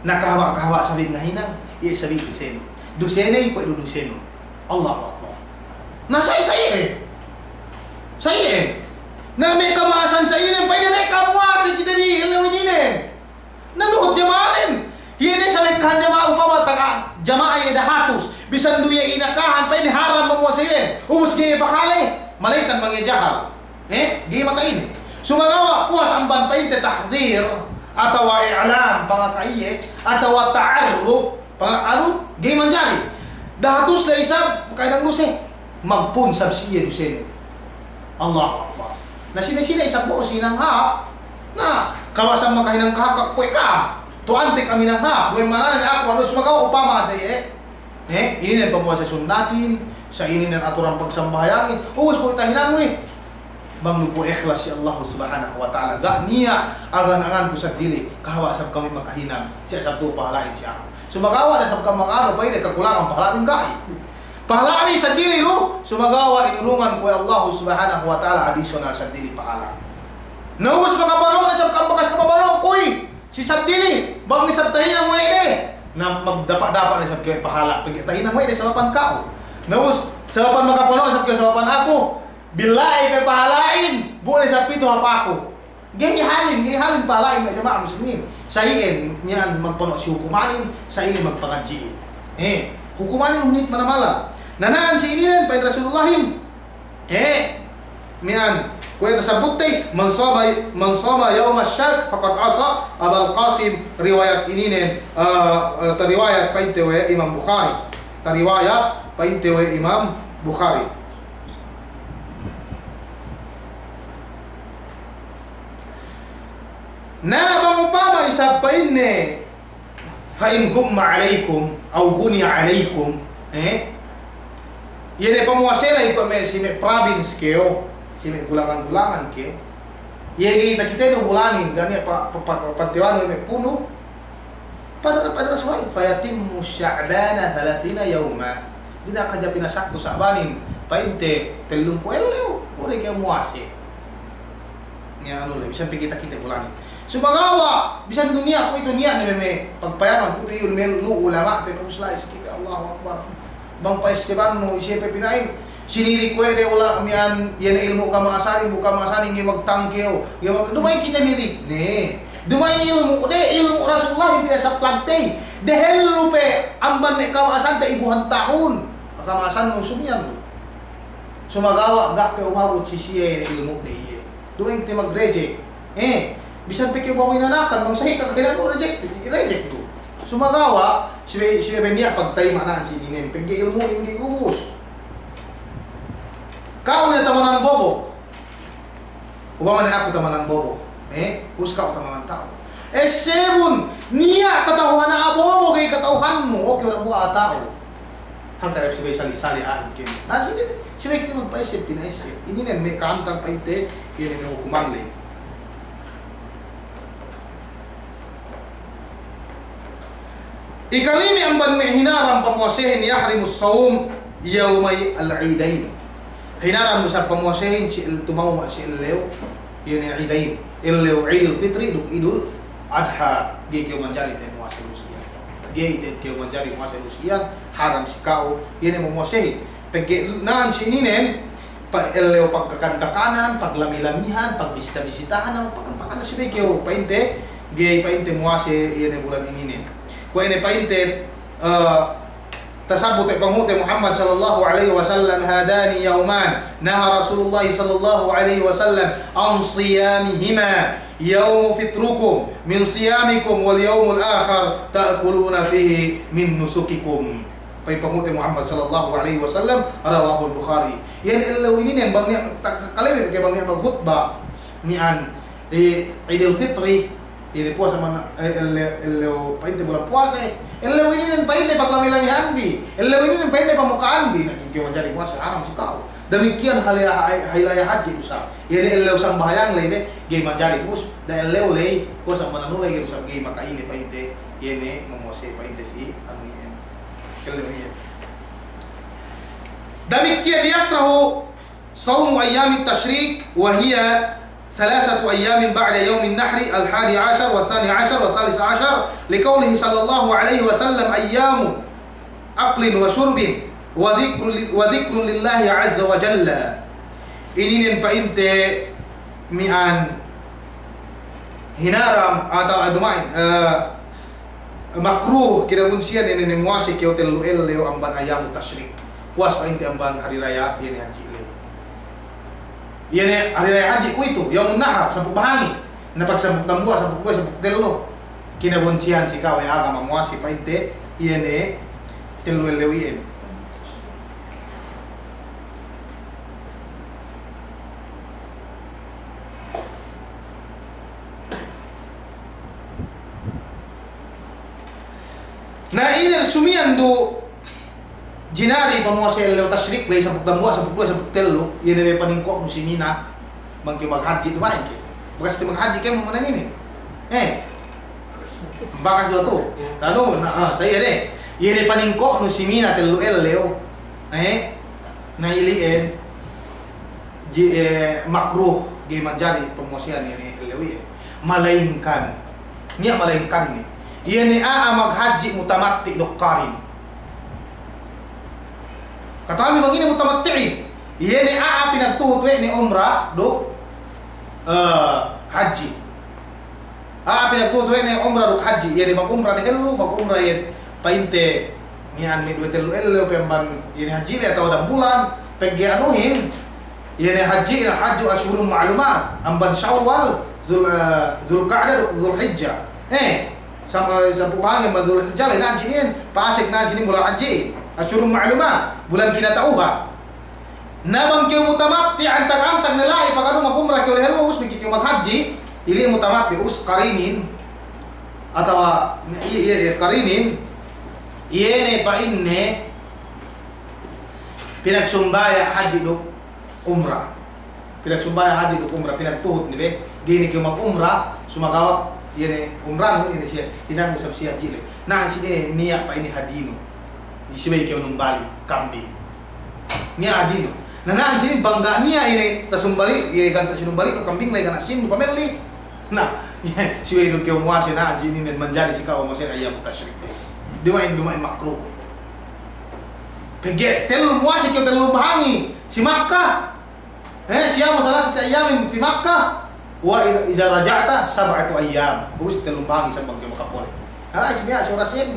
nakahawa sabi nga hinang iya sabi duseno ipo duseno Allah Akbar nasa saya na may kamasan sa inin pa ina na ikamuasin kita di ilang inin nanuhot jamaanin hini sa may kanjama upama taga jamaah yung dahatos bisan duya inakahan pa ini haram mamuasin ubus gaya pakali malaikan mga jahal gaya makainin sumagawa puas ang banpain te tahdir atawa i'lam pangakaiye atawa ta'arruf pangakaru gaya manjari dahatos na isab kaya ng luse magpun sabsiya luseno Allah Akbar. Na sini-sini isang buo sinang hap na kawasan makahinang kahakak kwe ka. Tuante kami ng hap. Buwan mananan ako ano sumagaw upama tayo ini na pamuha sa sunnatin, sa ini na aturan pagsambayangin. Uwas po itahinang mo Bang po ikhlas si Allah Subhanahu wa taala. Ga niya angan-angan ko sa dili kahawasab kami makahinang siya sa tupa halain siya. Sumagawa na sa kamang ano pa ini kakulangan pahalain gai. Pahala ni sa dili no, sumagawa inurungan ko Allah subhanahu wa ta'ala additional sa dili pahala. Naubos makapano na sa kambakas kapabalo koy. Si sa dili, bang isab tahinan mo ide. Na magdapa-dapa ni sab kay pahala. Pag tahinan mo ide sa papan kao. Naubos sa papan makapano sab kay sa papan ako. Bilay kay pahalain, buo ni sa pito hapa ako. Ganyahalin pahalain na jamaah muslimin. Sa iin niyan magpano si hukumanin, sa iin magpangadji. Hukumanin hunit manamala. Nanaan si ininan pa Rasulullahim. Mian kuya tasabutay man sama yawm asy-syarq faqad asa Abul Qasim riwayat ininen riwayat painte wa Imam Bukhari. Riwayat painte wa Imam Bukhari. Na bangupama isab painne fa in gumma alaykum aw gunya alaykum yene pamuasela iko si me province keo si me gulangan keo yene kita no bulanin gani patiwan me puno pada suai fayatimmu sya'bana 30 yawma dina kaja pinasakto sa banin painte 30 eleo ore ke muase nya anu le bisa kita bulanin subagawa bisa dunia ko ito niya na me pagpayaman ko ito yung ulama te usla kita Allahu akbar bang paestiban no isipe pinain siniri ko de wala mian yan ilmu ka maasari buka maasani ngi magtangkeo dumay kita nirik ne dumay ilmu de ilmu Rasulullah tidak sa plagtay de hello pe amban me ka maasan ta ibuhan tahun ka maasan mo sumyan sumagawa ga pe umabot si siya ilmu de dumay kita magreje bisan pikir bawa inanakan bang sahih tak kailan mo reject to sumagawa siya benya pagtay manan si dinin paggi ilmu hindi ubos kau na tamanan bobo ubaman ako tamanan bobo uska ko tamanan tao sebun niya katauhan na abobo kay katauhan mo okay ra buha tao hangtay siya sali-sali ahin kin siya kita magpaisip pinaisip ininen may kaantang painte yun yung hukuman le. Ikalimi ang hinaram pamuasehin yahrimus sawm yawmay al-idain. Hinaram mo sa pamuasehin si tumawa si Ilew yun yung idain. Ilew Eid al-Fitri duk Idul Adha gay manjari tayo muasir lusiyan. Gay tayo manjari muasir lusiyan haram si kao yun yung pamuasehin. Pagkinaan si ininen pa Ilew pagkakandakanan, paglamilamihan, pagbisita-bisitahan ng pagkakan si Bikyo painte gay painte muasir yun yung bulan ininen. Kung ini painted tasabut pangute Muhammad sallallahu alaihi wasallam hadani yauman naha Rasulullah sallallahu alaihi wasallam an siyamihima yaum fitrukum min siyamikum wal yaumul akhar ta'kuluna fihi min nusukikum. Pay pangute Muhammad sallallahu alaihi wasallam rawahu al-Bukhari. Yan ilaw ini yang bangnya kalime kay bangnya maghutba nian Idul Fitri ini puasa mana elo painte bulan puasa elo ini nen painte paglami-lamihan bi elo ini nen painte pamukaan bi naging mencari puasa haram sih kau demikian halaya haji usah ini elo sang bahayang lebe gay mencari us dan elo lei puasa mana nulai gay usah gay maka ini painte ini memuasai painte si anu ini elo ini demikian yakrahu saum ayyam at-tashrik wa hiya 3 أيام بعد يوم النحر 11 و12 و13 لقوله صلى الله عليه وسلم أيام أكل وشرب وذكر لله عز وجل إنين painte mian hinaram atau adumain makruh kira munsian ini muasi kio telu leo amban ayam tashrik puas painte amban hari raya ini haji Yene hari raya haji ku itu yang nahar sabuk bahangi na pagsabuk ng buwa sabuk telo kinabuncihan si kawe aga mamuasi painte yene telo lewien na ini sumian do jinari pamuasay leo tashrik lay sabuk damwa sabuk telo yene may paningko mo si Mina magki maghaji dumain ki bagas ti maghaji kay mo manan ini bakas do to tano na sa yene yene paningko no si Mina telo leo na iliin makruh di manjari pemosian ini lewi malainkan niya malainkan ni iya ni maghaji mutamatti do qarin katakan memang ini mutamatti iya ni pinagtuhot ni umrah do haji pinagtuhot ni umrah do haji iya ni mag-umrah ni hello mag-umrah yan painte niyan may duwe telu ello pemban ini haji le atau dalam bulan pergi anuhin ini haji ila haji asyurun ma'lumat amban syawal zulqa'dah zulhijjah sampai bahangin badul hijjah na sinin pasik na sinin bulan haji asyurun ma'lumat bulan kinatauhan nabang kiyo mutamatti antag-antag nilai pag mag-umrah kiyo lehel us mikik kiyo maghaji ili mutamatti us qarinin atau qarinin iene pa inne pinagsumbaya haji do umrah pinagsumbaya haji do umrah pinagtuhot ni be gini kiyo mag-umrah sumagawa iene umrah no ini siya tinang usab siya jile na sini niya pa ini hadino isibay kiyo numbali kambing niya hadino na sini bangga niya ini tasumbali ye ganta sinumbali no kambing lay kana sim pameli na sibay do kiyo muase na jini nen manjari sikaw mo siya ayam tasyrik dumain makruh pege telu muasi kiyo telu bahangi si Makkah siya masalah sa ayam fi Makkah wa idza raja'ta sab'atu ayyam bus telu bahangi sa bagyo makapole ala isbiya sa oras yan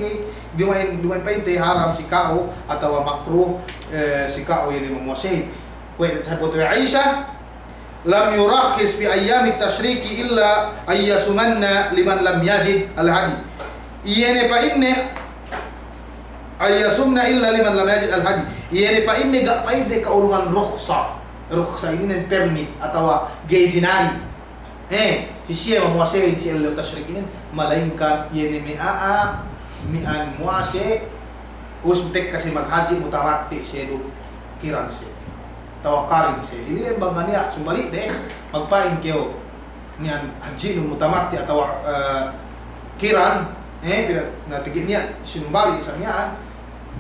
dumain painte haram si kao atau makruh si kao ini memuasai wa sa putu Aisyah lam yurakhis fi ayyam at-tashriki illa ayyasumanna liman lam yajid al-hadi iyene pa inne ayyasumna illa liman lam yajid al-hadi iyene pa inne ga paide kauluman rukhsa ini nen permit atau gejinari si siya memuasai si el tashrik ini malainkan iyene mi'an muase ustek kasi maghaji mutamatti siya do kiran siya tawakarin siya ili ang bangga niya sumbali de magpain kayo niyan haji no mutamatti atau kiran napigit niya sinumbali sa niya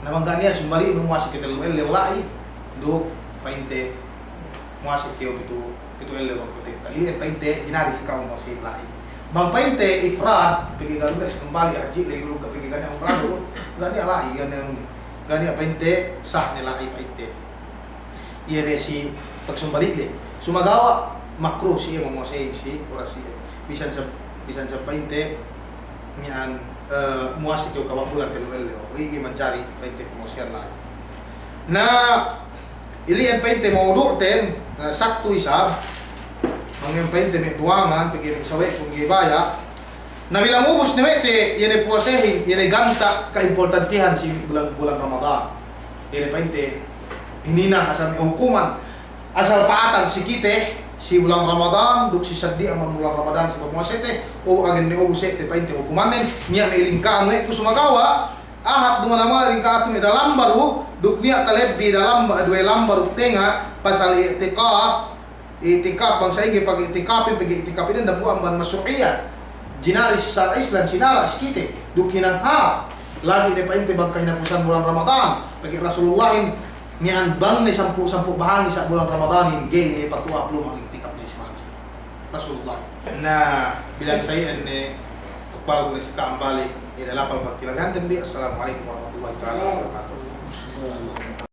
nabangga niya sumbali no muase kita luel lewlai do painte muase kayo itu elew protekta ili painte ginari si kaum muase lai bang painte ifrad pigigan mes kembali haji lego pigigan yang umrah gani alai gani painte sah nilai painte iya si pagsumbalik le sumagawa makruh siya memuasai si orasi bisan sa painte niyan muasi kiyo kawabulan telu igi mencari painte pemuasian lain na ili ang painte maudu ten sakto isa ang painte may duwangan pagiging sawe kung gibaya na bilang ubos ni wete yan puasehin yan ganta kaimportantihan si bulan Ramadan yan painte hinina asal hukuman asal paatang si kite si bulan Ramadan duk si saddi ang bulan Ramadan si pagmuasete o agin ni ubusete painte hukumanen niya may ilingkaan we kusumagawa ahat dumanama lingka atum dalam baru duk niya talebbi dalam dua lambar tenga pasal itikaf bang saigi pag itikapin dan dabu amban masu'iyah jinalis sa Islam sinaras kite dukinan lagi ni painte bang kahinapusan bulan Ramadan pagi Rasulullahin niyan bang ni sampu bahangi sa bulan Ramadan gay ni patua belum ang itikaf ni si Rasulullah na bilang saya ni tukbal ni si kaambali inalapal pagkilagan din bi assalamualaikum warahmatullahi wabarakatuh